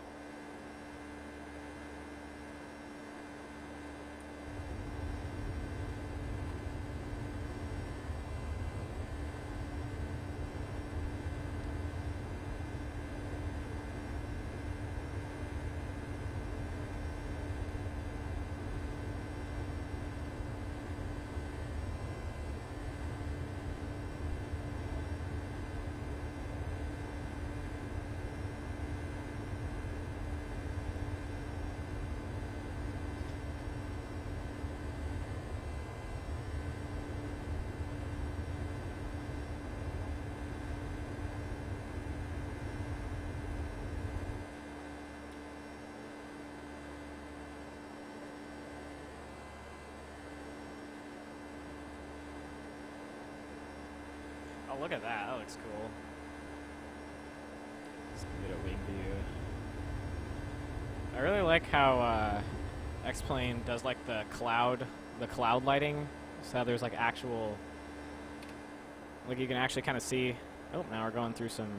Oh, look at that. That looks cool. Let's get a wing view. I really like how X-Plane does like the cloud lighting. So there's like actual, like you can actually kind of see. Oh, now we're going through some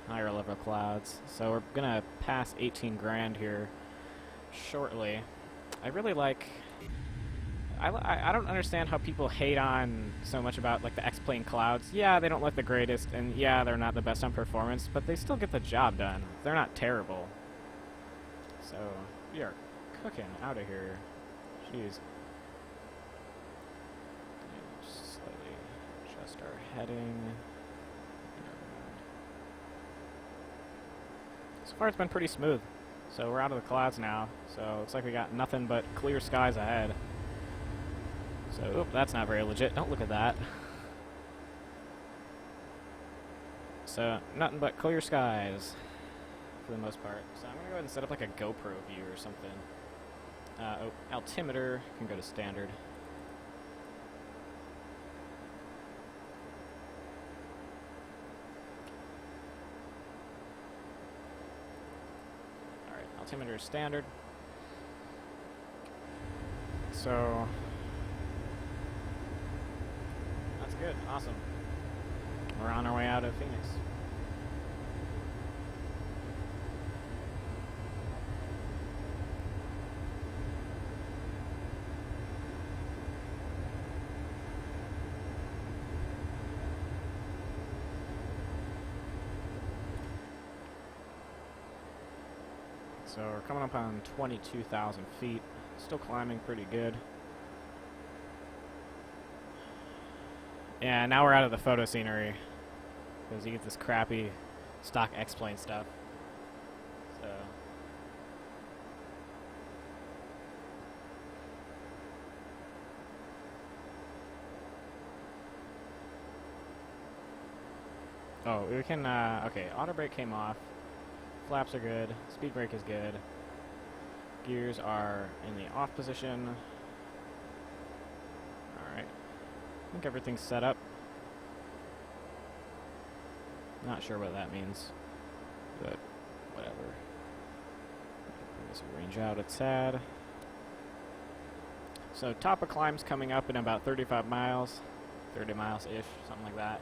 higher level clouds. So we're gonna pass 18 grand here shortly. I really like. I don't understand how people hate on so much about like the X-Plane clouds. Yeah, they don't look the greatest, and yeah, they're not the best on performance, but they still get the job done. They're not terrible. So we are cooking out of here. Jeez. Just slightly adjust our heading. So far, it's been pretty smooth. So we're out of the clouds now. So it looks like we got nothing but clear skies ahead. So, oop, that's not very legit. Don't look at that. So, nothing but clear skies for the most part. So, I'm going to go ahead and set up like a GoPro view or something. Altimeter can go to standard. Alright, altimeter is standard. So, good, awesome. We're on our way out of Phoenix. So we're coming up on 22,000 feet. Still climbing pretty good. Yeah, now we're out of the photo scenery because you get this crappy stock X-Plane stuff. So oh, we can okay, auto brake came off. Flaps are good. Speed brake is good. Gears are in the off position. Alright. I think everything's set up. Not sure what that means, but whatever. Bring this range out a tad. So top of climb's coming up in about 35 miles, 30 miles-ish, something like that.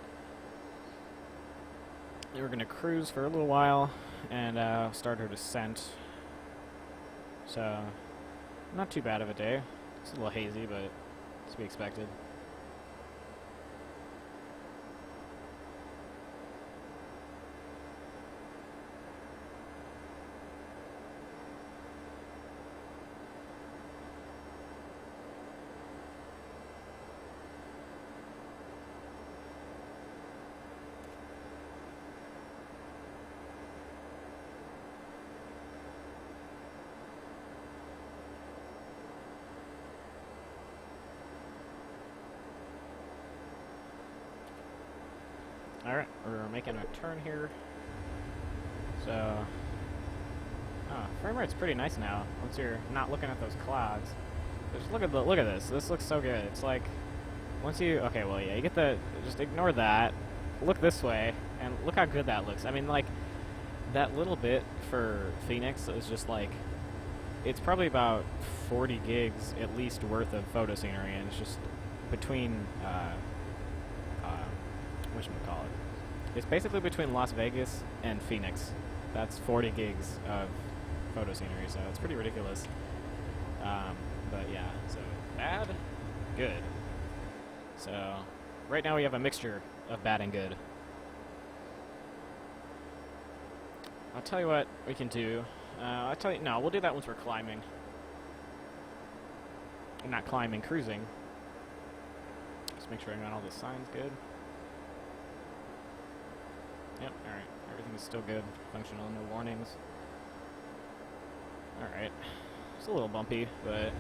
Then we're going to cruise for a little while and start our descent. So, not too bad of a day. It's a little hazy, but it's to be expected. Alright, we're making a turn here. So, frame rate's pretty nice now once you're not looking at those clouds. Just look at this. This looks so good. It's like once you you get the just ignore that. Look this way and look how good that looks. I mean, like that little bit for Phoenix is just like it's probably about 40 gigs at least worth of photo scenery, and it's just between whatchamacallit. It's basically between Las Vegas and Phoenix. That's 40 gigs of photo scenery, so it's pretty ridiculous. But yeah, so bad, good. So right now we have a mixture of bad and good. I'll tell you what we can do. No, we'll do that once we're climbing. Not climbing, cruising. Just make sure I got all the signs good. Yep, alright. Everything is still good. Functional, no warnings. Alright. It's a little bumpy, but...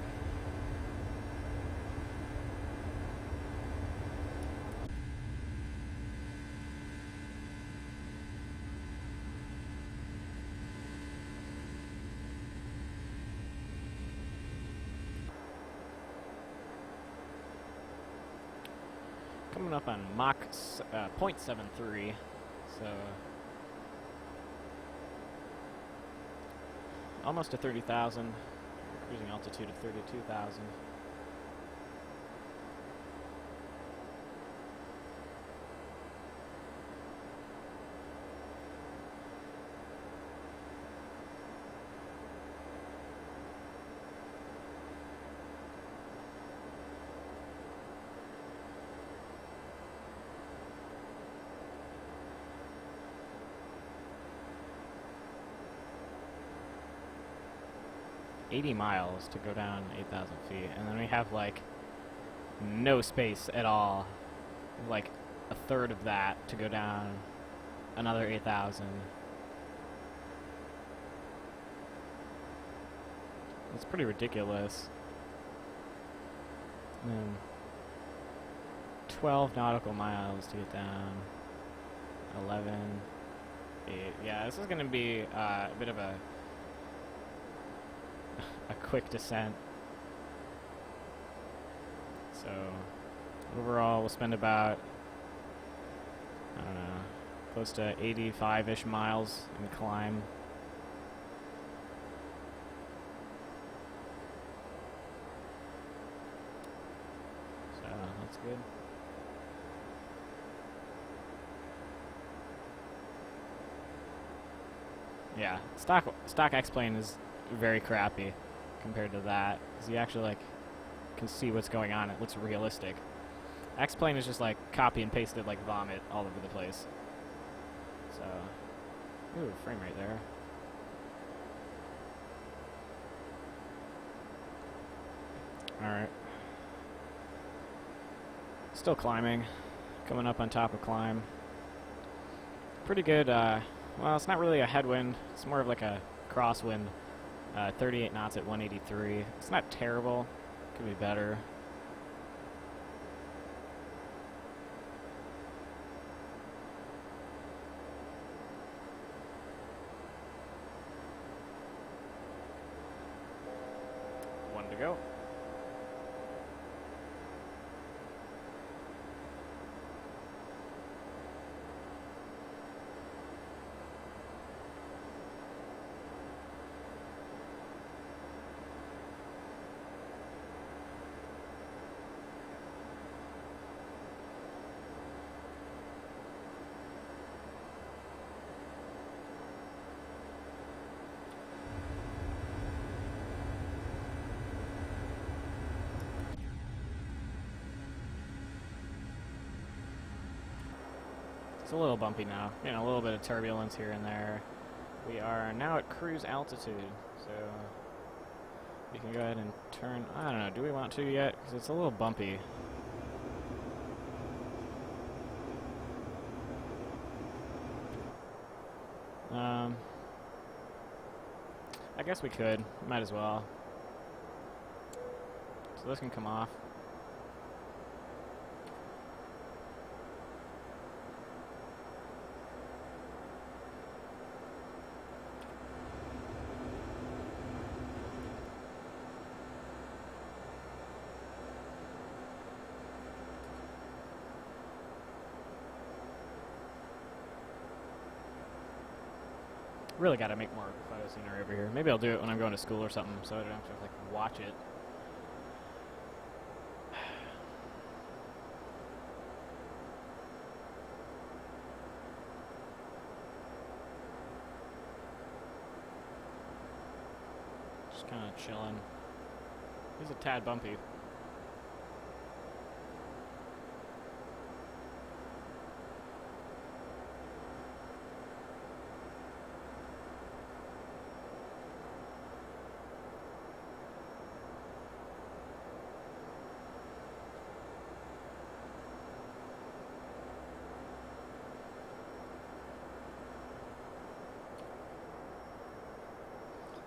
coming up on Mach 0.73. So, almost to 30,000, cruising altitude of 32,000. $80 miles to go down 8,000 feet, and then we have like no space at all, like a third of that to go down another 8,000. It's pretty ridiculous. And 12 nautical miles to get down, 11, 8. Yeah, this is going to be a bit of a quick descent. So overall we'll spend about, I don't know, close to 85-ish miles in the climb. So that's good. Yeah, stock X-plane is very crappy compared to that, because you actually like can see what's going on. It looks realistic. X-plane is just like copy and pasted like vomit all over the place. So, ooh, frame rate there. Alright. Still climbing. Coming up on top of climb. Pretty good, well, it's not really a headwind. It's more of like a crosswind. 38 knots at 183. It's not terrible. Could be better. One to go. It's a little bumpy now. You know, a little bit of turbulence here and there. We are now at cruise altitude, so we can go ahead and turn. I don't know. Do we want to yet? Because it's a little bumpy. I guess we could. Might as well. So this can come off. Really got to make more photo scenery over here. Maybe I'll do it when I'm going to school or something, so I don't have to like watch it. Just kind of chilling. He's a tad bumpy.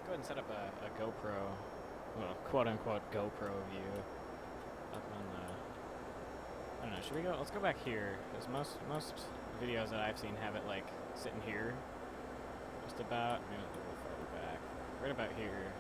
Go ahead and set up a GoPro, well, quote-unquote GoPro view up on the, I don't know, should we go, let's go back here, because most videos that I've seen have it, like, sitting here, just about, maybe a little farther back, right about here.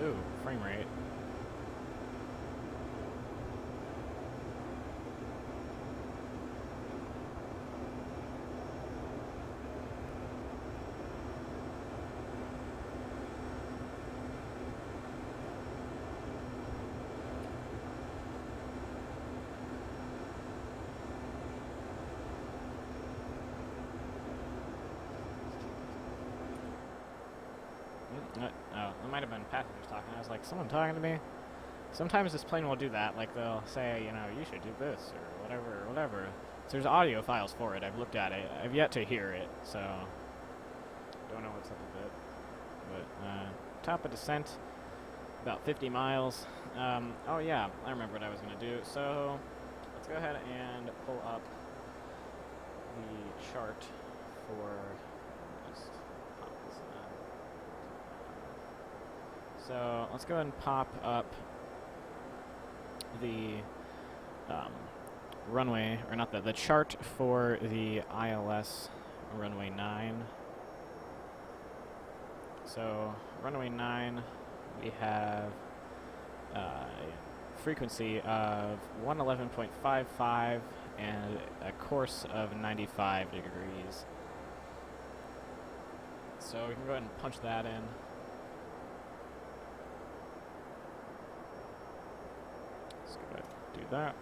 Ooh, frame rate. Oh, it might have been passengers talking. I was like, someone talking to me? Sometimes this plane will do that. Like, they'll say, you know, you should do this, or whatever, or whatever. So there's audio files for it. I've looked at it. I've yet to hear it, so don't know what's up with it. But, top of descent, about 50 miles. Oh yeah, I remember what I was going to do. So, let's go ahead and pull up the chart for... So let's go ahead and pop up the runway, or not the chart for the ILS runway 9. So runway 9, we have a frequency of 111.55 and a course of 95 degrees. So we can go ahead and punch that in. Do that.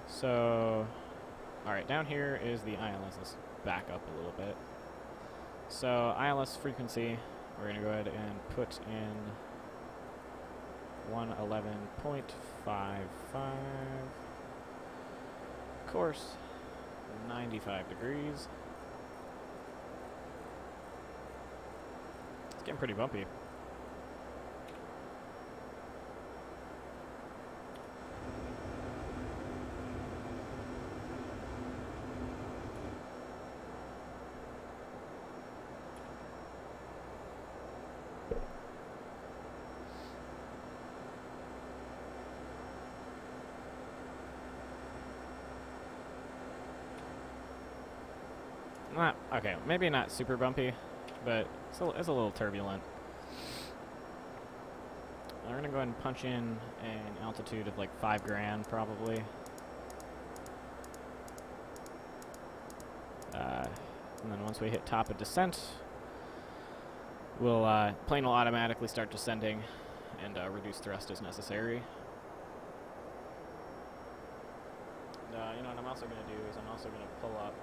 So, alright, down here is the ILS. Let's back up a little bit. So, ILS frequency, we're going to go ahead and put in 111.55. Course, 95 degrees. It's getting pretty bumpy. not okay. Maybe not super bumpy, but it's a little turbulent. We're gonna go ahead and punch in an altitude of like 5 grand probably. And then once we hit top of descent, plane will automatically start descending and reduce thrust as necessary. You know what I'm also going to do is I'm also going to pull up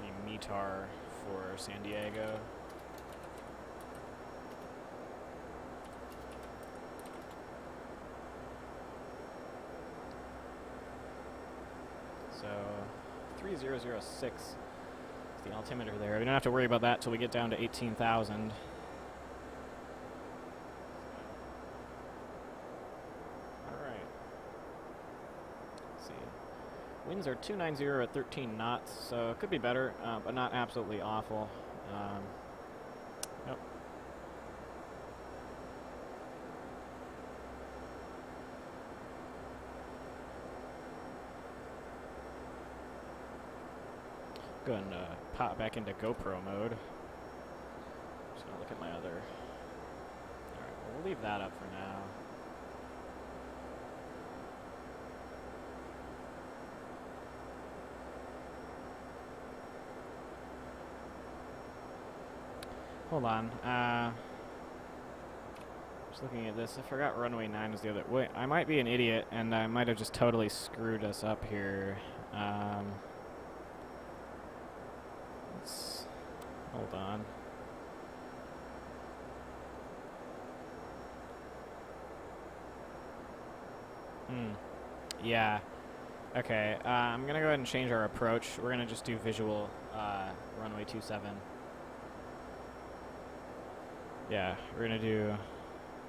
the METAR for San Diego. So 3006 is the altimeter there. We don't have to worry about that till we get down to 18,000. Alright. Let's see. Winds are 290 at 13 knots, so it could be better, but not absolutely awful. Yep. Go ahead and pop back into GoPro mode. Just gonna look at my other. Alright, well, we'll leave that up for now. Hold on. Just looking at this. I forgot runway 9 is the other. Wait, I might be an idiot, and I might have just totally screwed us up here. Hold on. Yeah. Okay, I'm gonna go ahead and change our approach. We're gonna just do visual runway 27. Yeah, we're gonna do...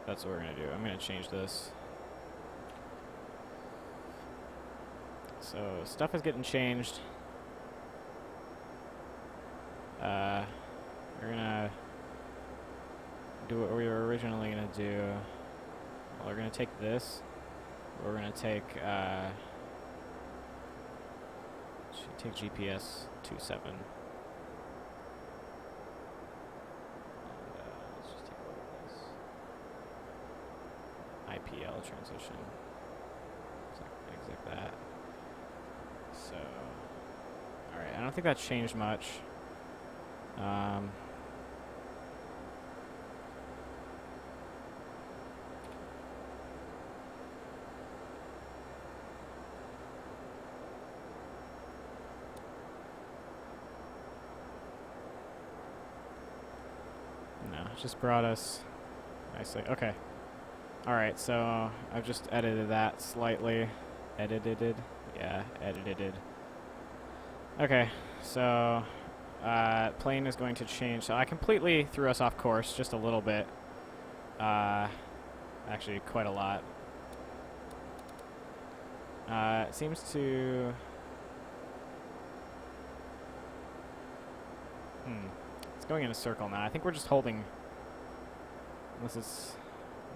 That's what we're gonna do. I'm gonna change this. So, stuff is getting changed. We're gonna do what we were originally gonna do. Well, we're gonna take this. We're gonna take should take GPS 27. And let's just take a look at this. IPL transition. Things like that. So, all right. I don't think that's changed much. No, it just brought us nicely. Okay. Alright, so I've just edited that slightly. Edited? Yeah, edited. Okay, so plane is going to change. So I completely threw us off course just a little bit. Actually, quite a lot. It seems to... It's going in a circle now. I think we're just holding... Unless it's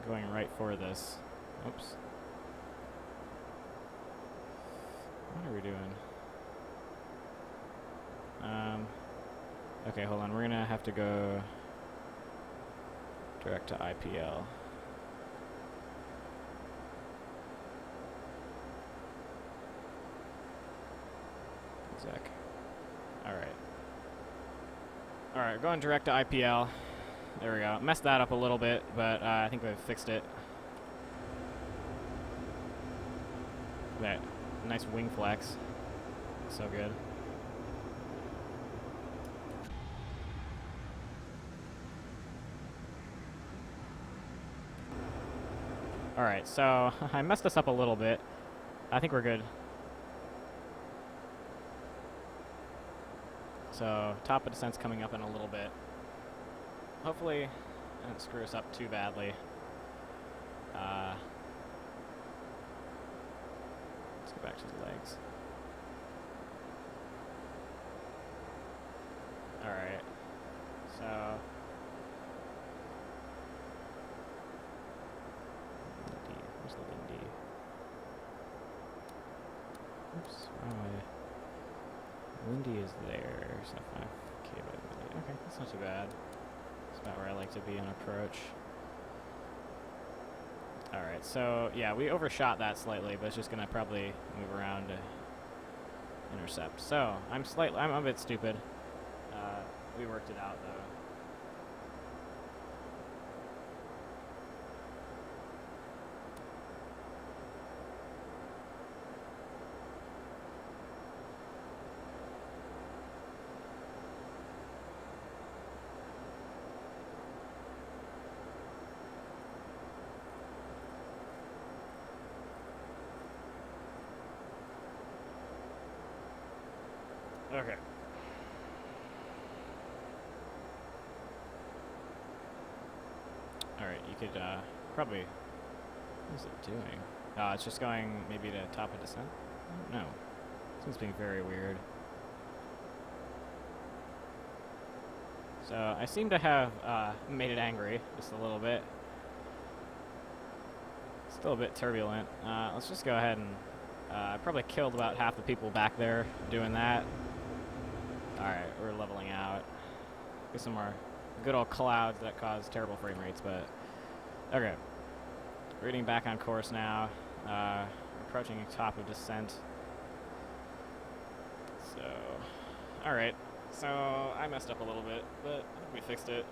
going right for this. Oops. What are we doing? Okay, hold on. We're gonna have to go direct to IPL. Exec. Alright. Alright, going direct to IPL. There we go. Messed that up a little bit, but I think we've fixed it. That nice wing flex. So good. Alright, so I messed this up a little bit. I think we're good. So, top of descent's coming up in a little bit. Hopefully, it doesn't screw us up too badly. Let's go back to the legs. Alright, so... Where's the Lindy? Oops, wrong way. windy is there. So 5K by windy. Okay, that's not too bad. That's about where I like to be on approach. Alright, so yeah, we overshot that slightly, but it's just gonna probably move around to intercept. So, I'm a bit stupid. We worked it out though. Okay. Alright, you could probably... What is it doing? It's just going maybe to top of descent? No. This one's being very weird. So, I seem to have made it angry just a little bit. Still a bit turbulent. Let's just go ahead and... I probably killed about half the people back there doing that. Alright, we're leveling out. Get some more good old clouds that cause terrible frame rates, but... Okay. We're getting back on course now. Approaching top of descent. So... Alright. So, I messed up a little bit, but I think we fixed it.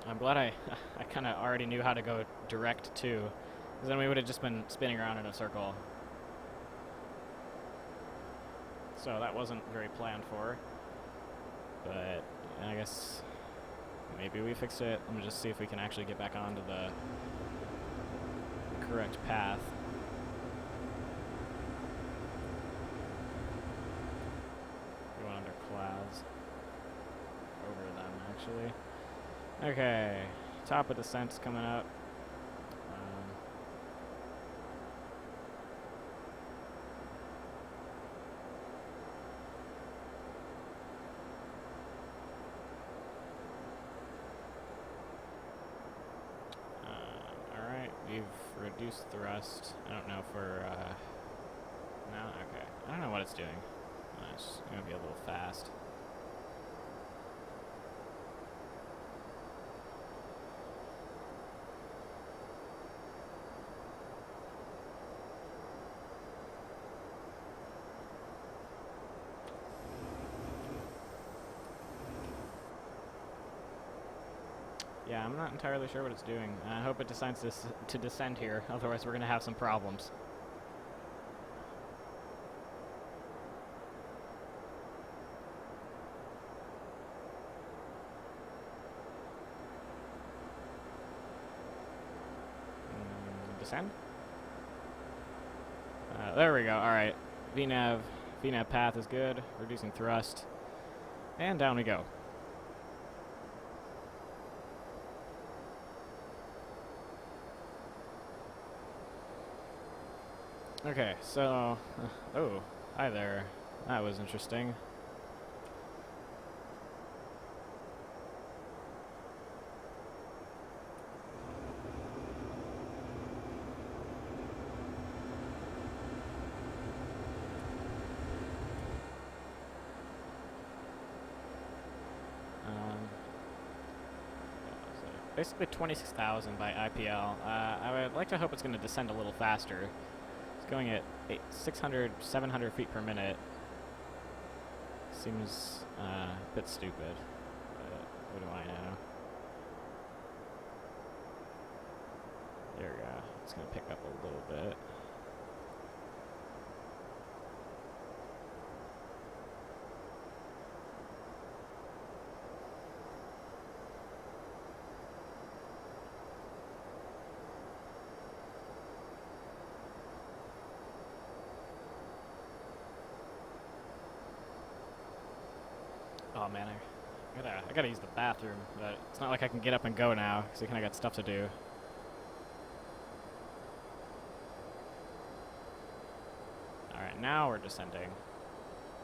I'm glad I kind of already knew how to go direct, too. Because then we would have just been spinning around in a circle. So that wasn't very planned for. But I guess maybe we fixed it. Let me just see if we can actually get back onto the correct path. We went under clouds. Over them, actually. Okay. Top of descent's coming up. We've reduced thrust. I don't know if we're, no? Okay. I don't know what it's doing. It's gonna be a little fast. Yeah, I'm not entirely sure what it's doing. I hope it decides to descend here, otherwise we're going to have some problems. Descend? There we go, alright. VNAV path is good, reducing thrust, and down we go. Okay, so... oh, hi there. That was interesting. Basically 26,000 by IPL. I would like to hope it's going to descend a little faster. Going at 600, 700 feet per minute seems a bit stupid, but what do I know? There we go. It's going to pick up a little bit. Oh man, I gotta use the bathroom, but it's not like I can get up and go now, because I kinda got stuff to do. Alright, now we're descending.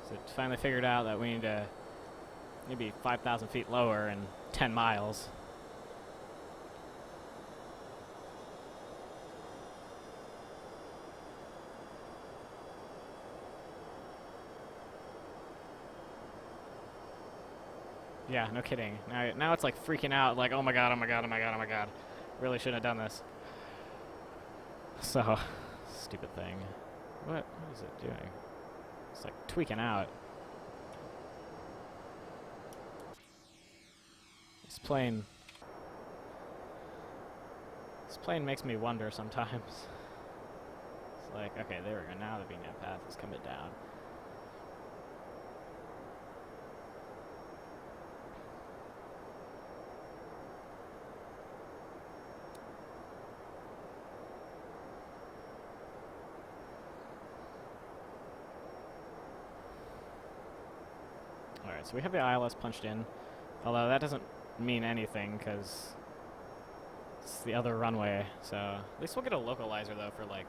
So it's finally figured out that we need to maybe 5,000 feet lower in 10 miles. Yeah, no kidding. Now it's like freaking out, like, oh my god, oh my god, oh my god, oh my god. Really shouldn't have done this. So, stupid thing. What is it doing? It's like tweaking out. This plane makes me wonder sometimes. It's like, okay, there we go. Now the VNAV path is coming down. Alright, so we have the ILS punched in. Although that doesn't mean anything, because it's the other runway. So at least we'll get a localizer, though, for, like,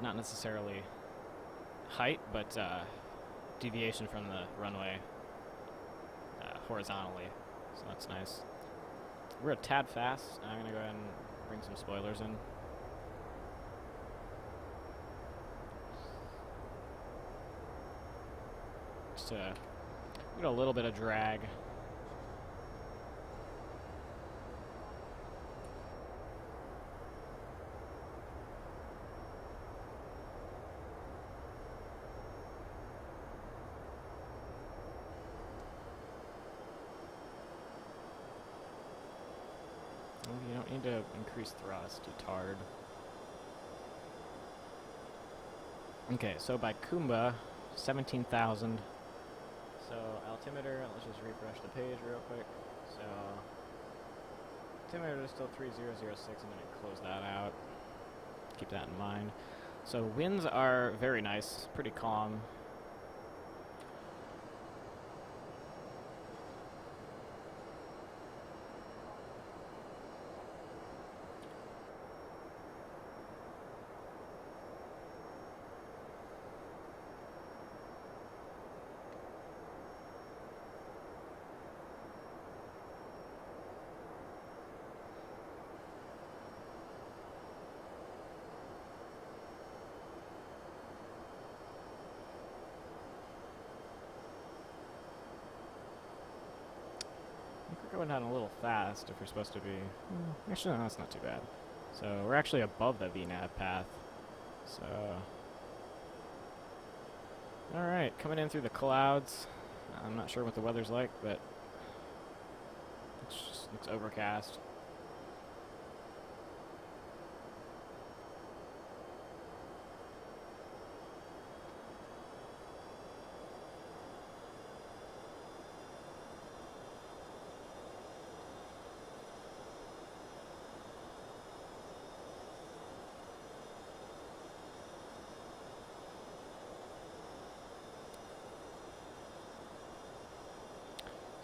not necessarily height, but deviation from the runway horizontally. So that's nice. We're a tad fast. I'm going to go ahead and bring some spoilers in. Just to get a little bit of drag. You don't need to increase thrust, you tard. Okay, so by Kumba, 17,000. So altimeter, let's just refresh the page real quick. So altimeter is still 3006. I'm going to close that out. Keep that in mind. So winds are very nice, pretty calm. We're going down a little fast if we're supposed to be. Actually, no, that's not too bad. So we're actually above the VNAV path. So, all right, coming in through the clouds. I'm not sure what the weather's like, but it's overcast.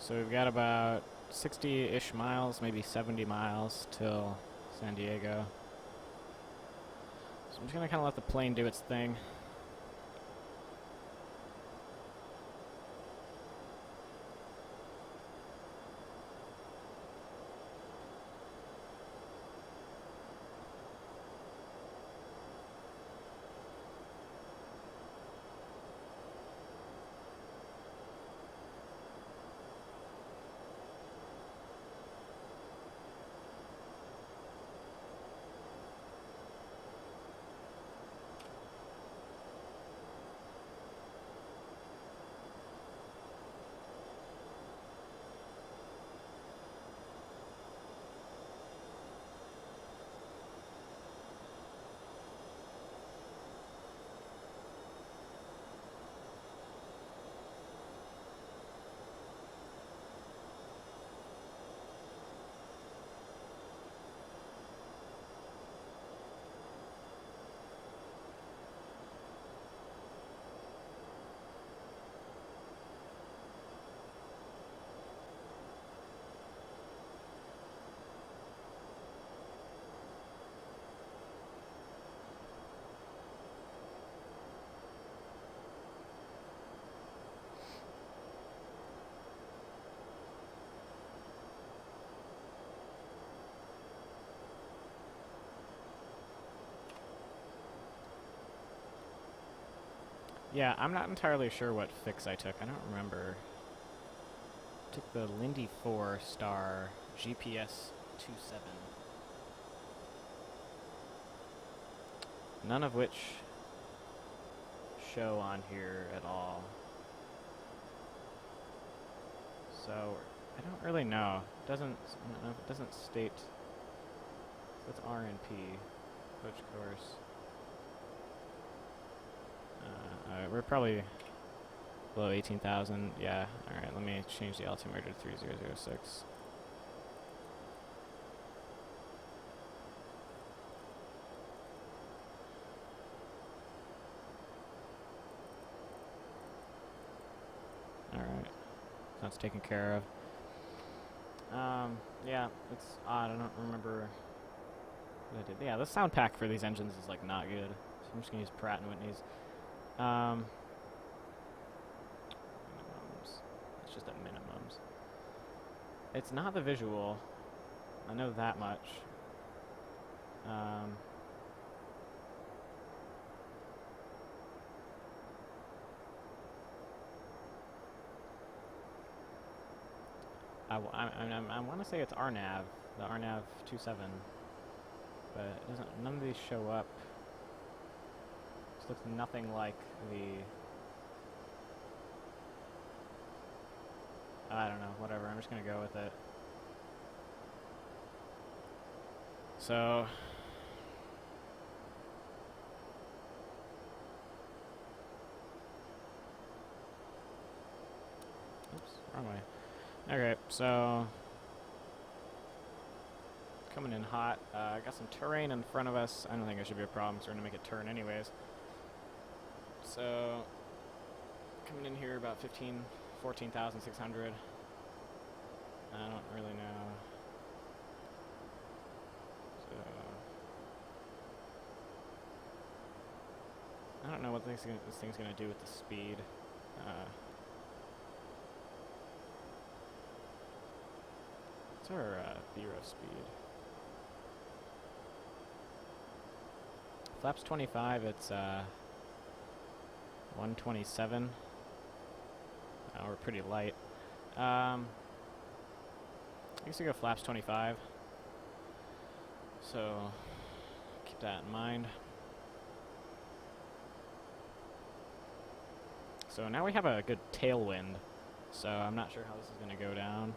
So we've got about 60-ish miles, maybe 70 miles till San Diego. So I'm just going to kind of let the plane do its thing. Yeah, I'm not entirely sure what fix I took. I don't remember. Took the Lindy 4-star GPS 27. None of which show on here at all. So I don't really know. It doesn't state. So it's RNP, coach course. We're probably below 18,000. Yeah. All right. Let me change the altimeter to 3006. All right. That's taken care of. Yeah, it's odd. I don't remember what I did. Yeah, the sound pack for these engines is like not good. So I'm just gonna use Pratt & Whitney's. Minimums. It's just at minimums. It's not the visual. I know that much. I want to say it's RNAV, the RNAV 27, but it doesn't. None of these show up. This looks nothing like the. I don't know. Whatever. I'm just gonna go with it. So. Oops, wrong way. Okay, so coming in hot. I got some terrain in front of us. I don't think it should be a problem, so we're gonna make it turn anyways. So coming in here about 14,600. I don't really know. So I don't know what this thing's gonna do with the speed. What's our Vero speed? Flaps 25, it's 127. We're pretty light. I guess we go flaps 25. So keep that in mind. So now we have a good tailwind. So I'm not sure how this is going to go down.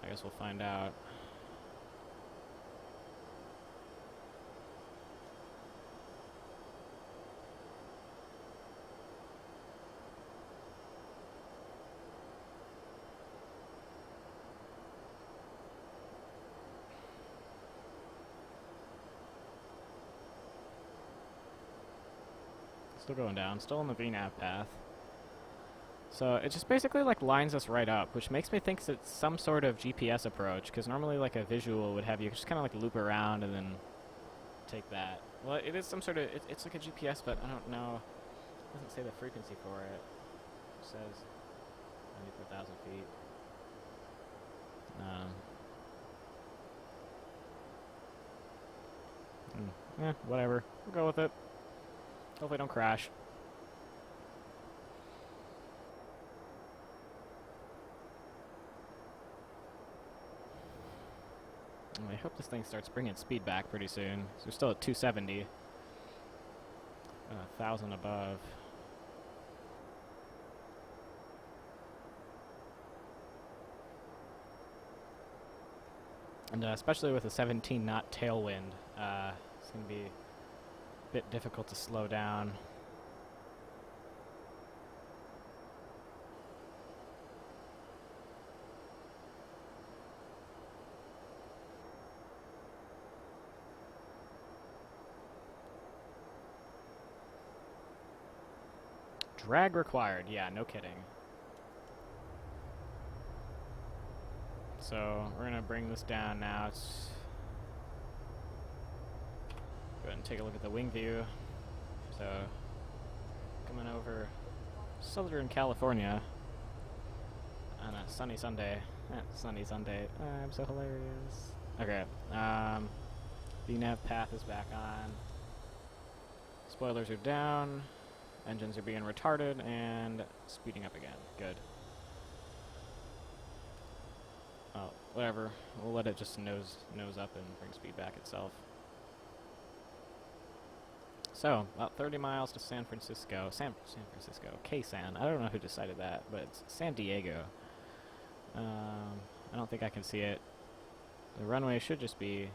I guess we'll find out. Still going down, still on the VNAV path. So it just basically like lines us right up, which makes me think it's some sort of GPS approach, because normally like a visual would have you just kind of like loop around and then take that. Well, it is some sort of, it's like a GPS, but I don't know. It doesn't say the frequency for it. It says 94,000 feet. Whatever. We'll go with it. Hopefully don't crash. I hope this thing starts bringing speed back pretty soon. So we're still at 270. 1,000 above. And especially with a 17 knot tailwind, it's going to be a bit difficult to slow down. Drag required, yeah, no kidding. So we're gonna bring this down now. It's go ahead and take a look at the wing view. So coming over Southern California on a sunny Sunday. Sunny Sunday. I'm so hilarious. Okay. VNAV path is back on. Spoilers are down. Engines are being retarded and speeding up again. Good. whatever. We'll let it just nose up and bring speed back itself. So, about 30 miles to San Francisco. San Francisco. KSAN. I don't know who decided that, but it's San Diego. I don't think I can see it. The runway should just be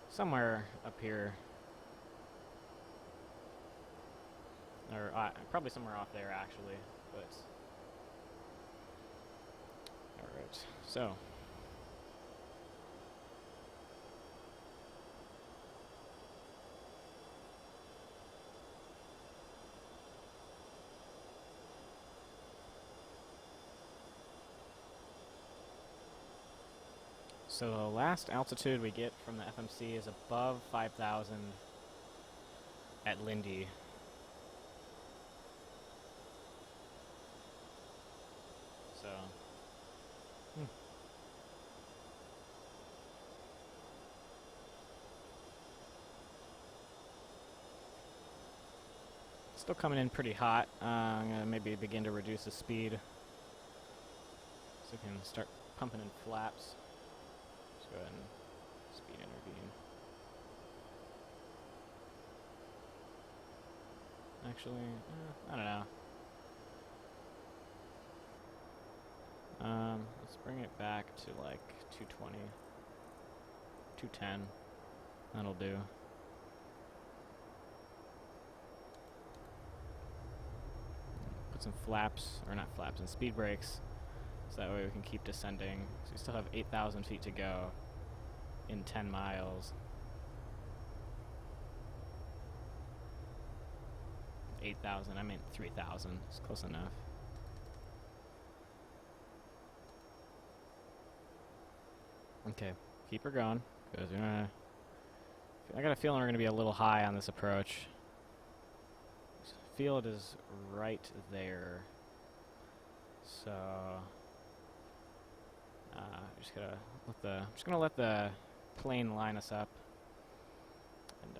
somewhere up here. Or probably somewhere off there, actually. But alright, so the last altitude we get from the FMC is above 5,000 at Lindy. So, still coming in pretty hot. I'm gonna maybe begin to reduce the speed so we can start pumping in flaps. Let's go ahead and speed intervene. Actually, I don't know. Let's bring it back to like 220, 210. That'll do. Put some flaps, or not flaps, and speed brakes, so that way we can keep descending. So we still have 8,000 feet to go in 10 miles. 8,000, I mean 3,000. It's close enough. Okay, keep her going, because we're gonna... I got a feeling we're gonna be a little high on this approach. Field is right there, so just gonna let the plane line us up, and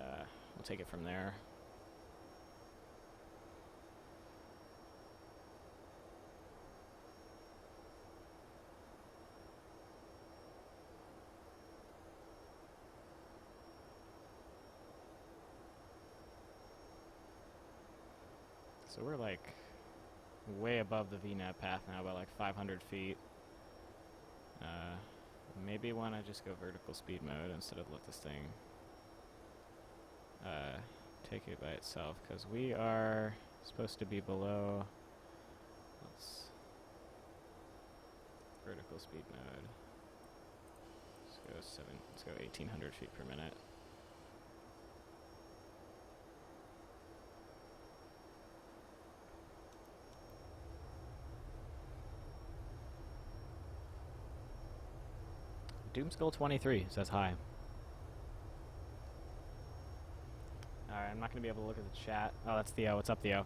we'll take it from there. So we're like way above the VNAV path now by like 500 feet. Maybe want to just go vertical speed mode instead of let this thing take it by itself, because we are supposed to be below. Let's vertical speed mode. Let's go 1,800 feet per minute. Doomskull 23 says hi. Alright, I'm not going to be able to look at the chat. Oh, that's Theo. What's up, Theo?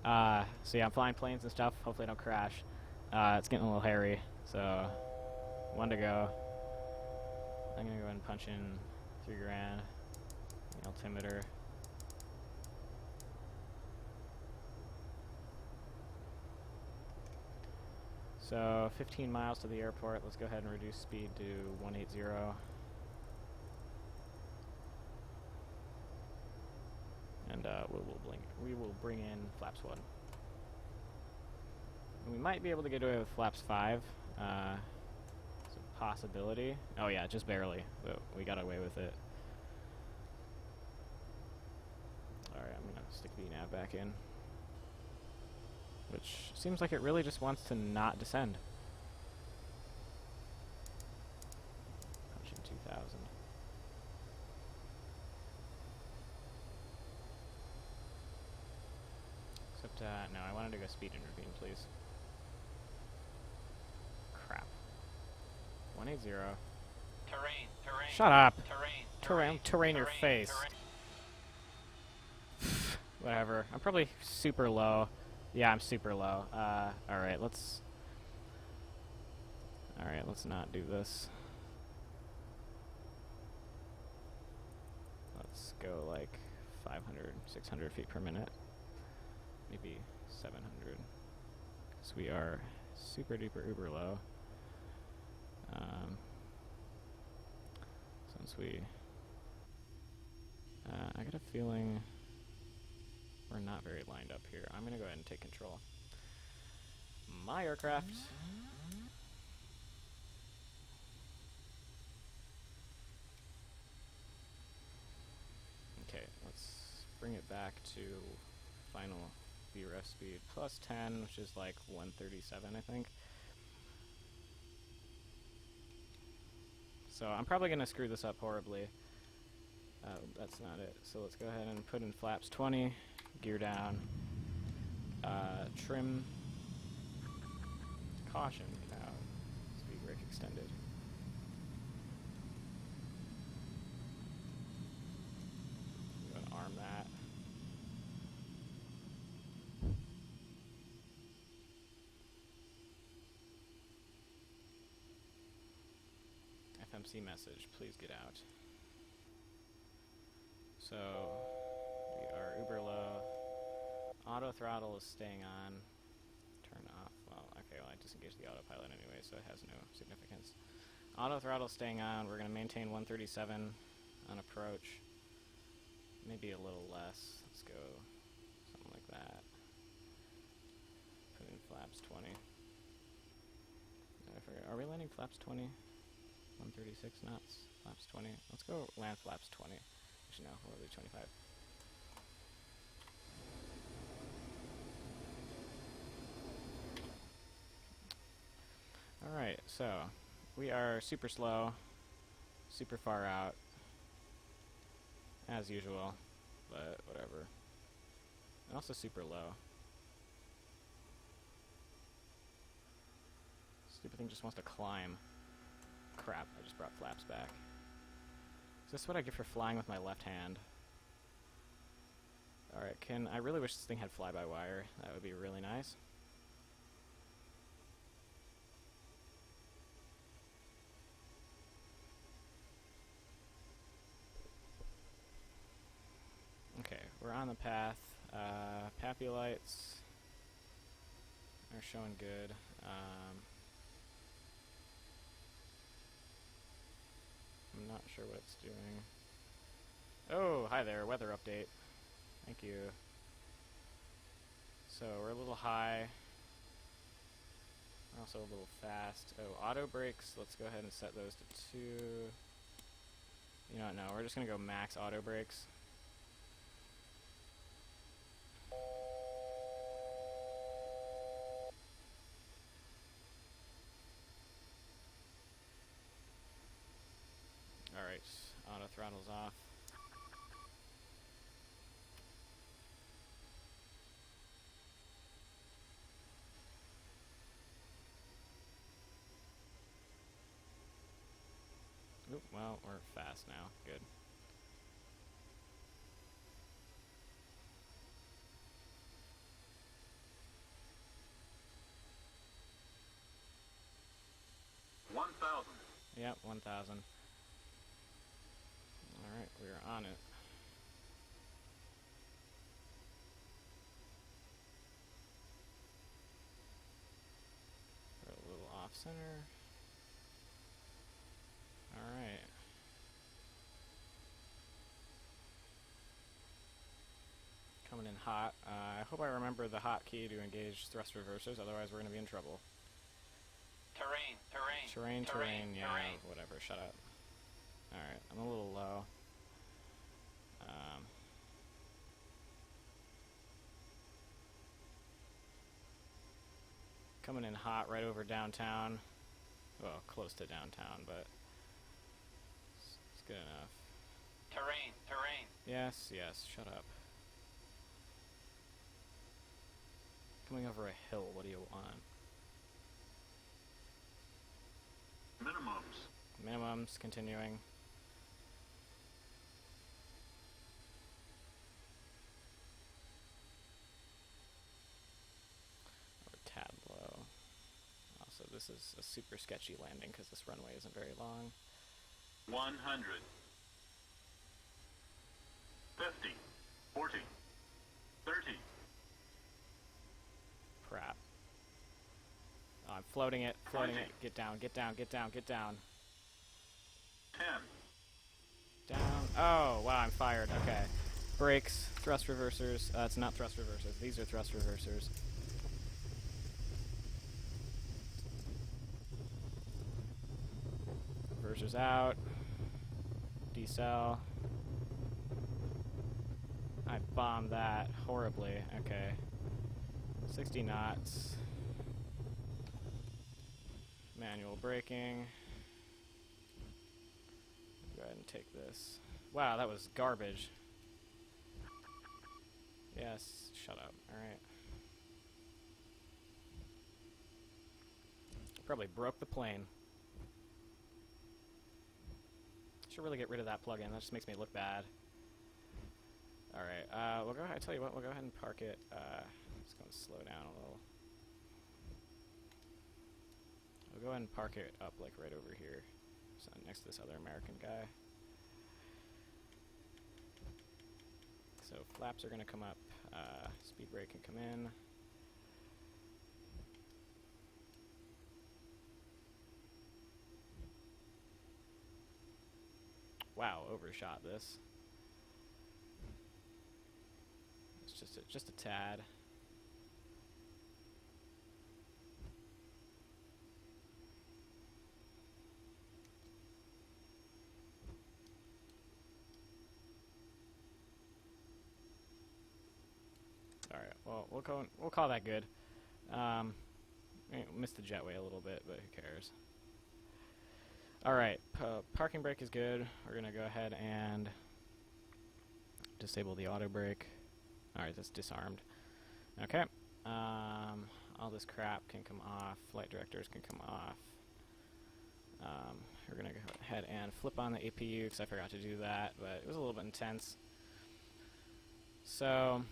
So yeah, I'm flying planes and stuff. Hopefully I don't crash. It's getting a little hairy, so one to go. I'm going to go ahead and punch in 3 grand. The altimeter. So 15 miles to the airport. Let's go ahead and reduce speed to 180. And we will bring in flaps 1. And we might be able to get away with flaps 5. It's a possibility. Oh yeah, just barely, but we got away with it. Alright, I'm gonna stick the nav back in. Which seems like it really just wants to not descend. Punching 2,000. Except, no, I wanted to go speed intervene, please. Crap. 180. Terrain. Shut up! Terrain Your face. Whatever. I'm probably super low. Yeah, I'm super low. Alright, let's not do this. Let's go like 500, 600 feet per minute. Maybe 700. Because we are super duper uber low. Since we... I got a feeling we're not very lined up here. I'm going to go ahead and take control. My aircraft. Okay, let's bring it back to final VREF speed plus 10, which is like 137, I think. So I'm probably going to screw this up horribly. That's not it. So let's go ahead and put in flaps 20, gear down, trim, caution, now, speed brake extended. I'm going to arm that. FMC message, please get out. So, we are uber low. Auto throttle is staying on. Turn off. Well, okay, well I disengaged the autopilot anyway, so it has no significance. Auto throttle staying on. We're going to maintain 137 on approach. Maybe a little less. Let's go something like that. Put in flaps 20. I forget. Are we landing flaps 20? 136 knots. Flaps 20. Let's go land flaps 20. Actually, no, we'll do 25. Alright, so we are super slow, super far out, as usual, but whatever. And also super low. Stupid thing just wants to climb. Crap, I just brought flaps back. Is this what I get for flying with my left hand? Alright, I really wish this thing had fly-by-wire. That would be really nice. Okay, we're on the path. Pappy lights are showing good. I'm not sure what it's doing. Oh, hi there, weather update. Thank you. So we're a little high. We're also a little fast. Oh, auto brakes, let's go ahead and set those to 2. You know what, no, we're just gonna go max auto brakes. Alright, auto throttle's off. Oop, well, we're fast now. Good. Yep, 1,000. Alright, we're on it. We're a little off center. Alright. Coming in hot. I hope I remember the hotkey to engage thrust reversers, otherwise we're going to be in trouble. Terrain, yeah, whatever, shut up. Alright, I'm a little low. Coming in hot right over downtown. Well, close to downtown, but it's good enough. Terrain. Yes, shut up. Coming over a hill, what do you want? Minimums, continuing. We're a tad low. Also, this is a super sketchy landing because this runway isn't very long. 100. 50. 40. 30. Crap. Oh, I'm floating it, floating 20. it. Get down, get down, get down, get down. 10. Down. Oh, wow, I'm fired. Okay. Brakes, thrust reversers. It's not thrust reversers. These are thrust reversers. Reversers out. Decel. I bombed that horribly. Okay. 60 knots. Manual braking. Go ahead and take this. Wow, that was garbage. Yes, shut up. Alright. Probably broke the plane. Should really get rid of that plug-in. That just makes me look bad. Alright, we'll go ahead, I tell you what, we'll go ahead and park it. It's going to slow down a little. We'll go ahead and park it up, like, right over here. So next to this other American guy. So flaps are going to come up. Speed brake can come in. Wow, overshot this. It's just a tad. All right. Well, we'll call that good. Missed the jetway a little bit, but who cares? All right. Parking brake is good. We're gonna go ahead and disable the auto brake. All right, that's disarmed. Okay. All this crap can come off. Flight directors can come off. We're gonna go ahead and flip on the APU because I forgot to do that, but it was a little bit intense. So,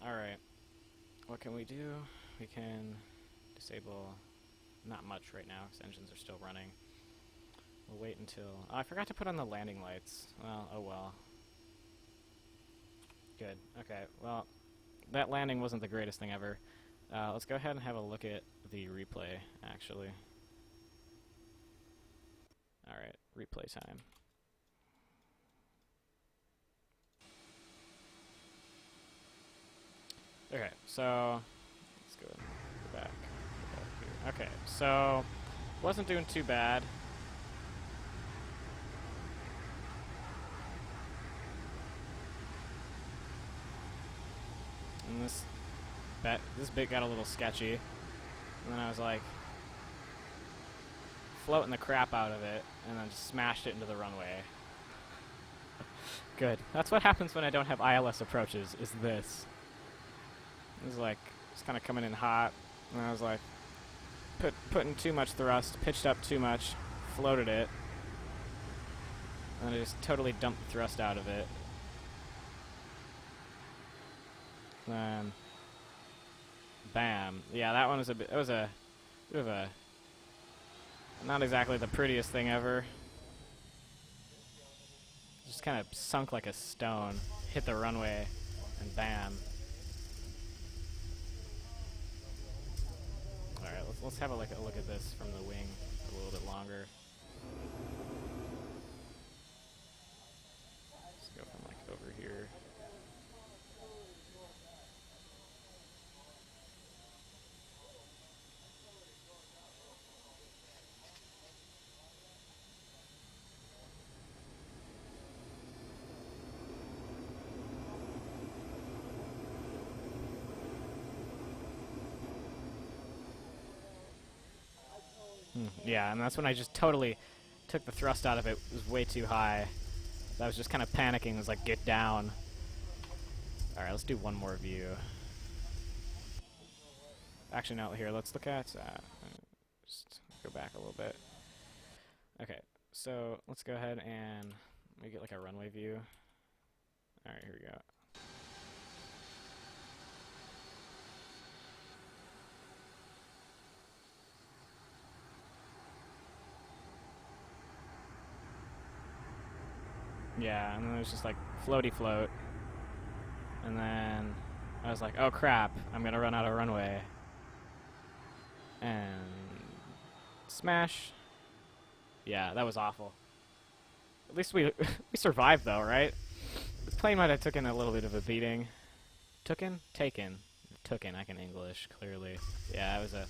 all right. What can we do? We can disable. Not much right now because engines are still running. We'll wait until. Oh, I forgot to put on the landing lights. Well, oh well. Good. Okay. Well, that landing wasn't the greatest thing ever. Let's go ahead and have a look at the replay, actually. Alright, replay time. Okay, so let's go back here. Okay, so wasn't doing too bad. And this bit got a little sketchy. And then I was like floating the crap out of it and then just smashed it into the runway. Good. That's what happens when I don't have ILS approaches, is this. It was like, it's kind of coming in hot, and I was like, putting too much thrust, pitched up too much, floated it, and I just totally dumped the thrust out of it. Then, bam. Yeah, that one was it was a bit of a, not exactly the prettiest thing ever. Just kind of sunk like a stone, hit the runway, and bam. Alright, let's have a look at this from the wing a little bit longer. Let's go from like over here. Yeah, and that's when I just totally took the thrust out of it. It was way too high. So I was just kind of panicking. It was like, get down. Alright, let's do one more view. Actually, no, here, let's look at... just go back a little bit. Okay, so let's go ahead and we get like a runway view. Alright, here we go. Yeah, and then it was just like floaty float. And then I was like, oh crap, I'm gonna run out of runway. And Smash. Yeah, that was awful. At least we we survived though, right? The plane might have taken a little bit of a beating. Taken? Taken, I can English, clearly. Yeah, it was a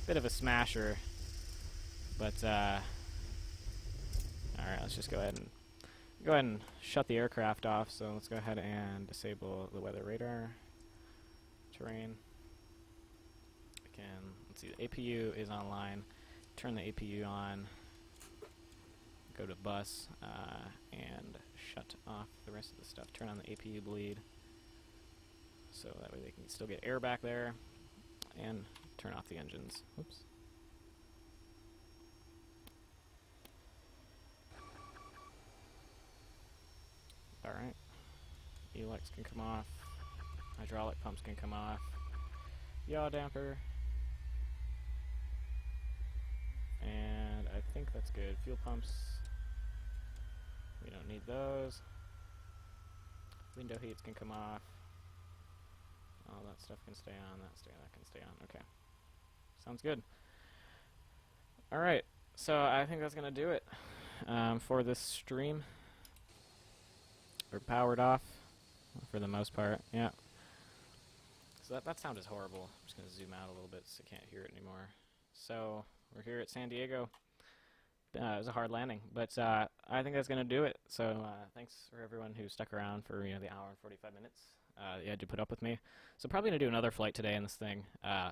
bit of a smasher. But, alright, let's just go ahead and shut the aircraft off. So let's go ahead and disable the weather radar. Terrain. Again, let's see, the APU is online. Turn the APU on. Go to bus, and shut off the rest of the stuff. Turn on the APU bleed. So that way they can still get air back there. And turn off the engines. Oops. Alright. Elex can come off. Hydraulic pumps can come off. Yaw damper. And I think that's good. Fuel pumps. We don't need those. Window heats can come off. All that stuff can stay on. That can stay on. Okay. Sounds good. Alright. So I think that's going to do it for this stream. We're powered off for the most part. Yeah. So that sound is horrible. I'm just going to zoom out a little bit so you can't hear it anymore. So we're here at San Diego. It was a hard landing, but I think that's going to do it. So thanks for everyone who stuck around for the hour and 45 minutes. You had to put up with me. So probably going to do another flight today in this thing.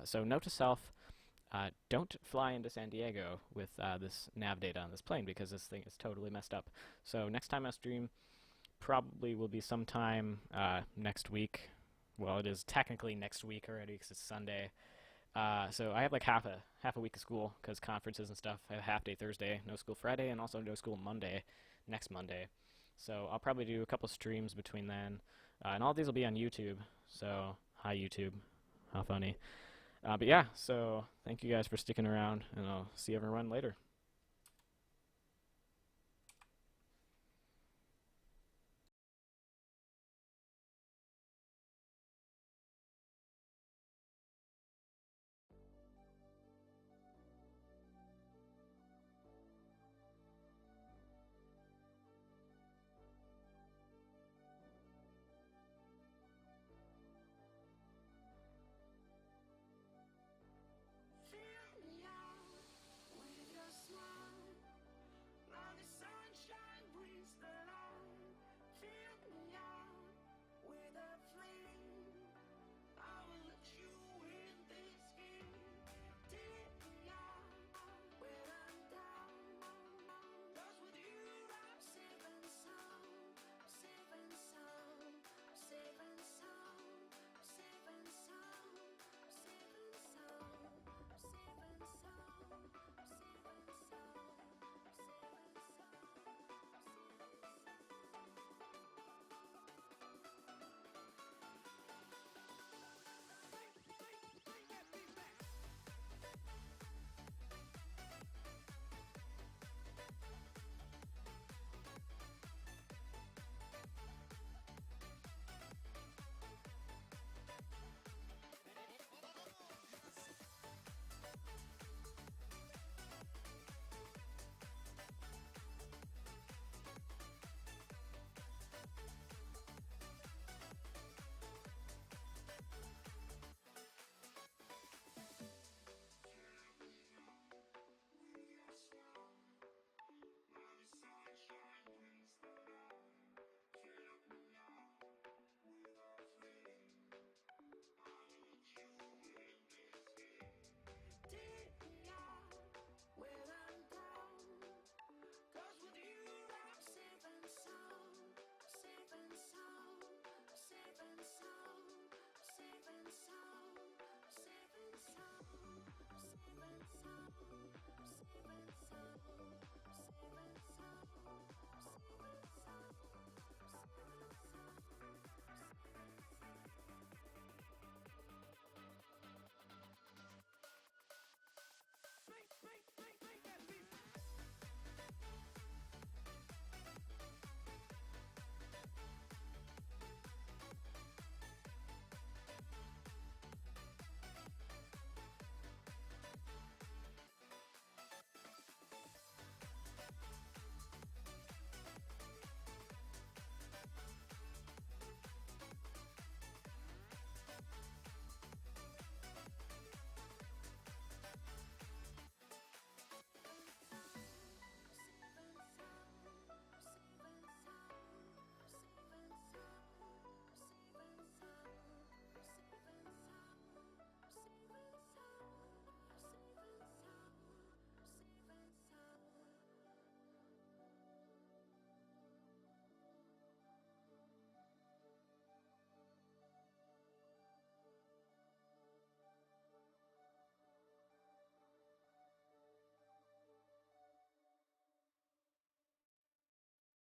So note to self, don't fly into San Diego with this nav data on this plane because this thing is totally messed up. So next time I stream probably will be sometime next week. Well, it is technically next week already because it's Sunday. So I have like half a week of school because conferences and stuff. I have half day Thursday, no school Friday, and also no school Monday, next Monday. So I'll probably do a couple streams between then. And all these will be on YouTube. So hi YouTube, how funny. But yeah, so thank you guys for sticking around, and I'll see everyone later.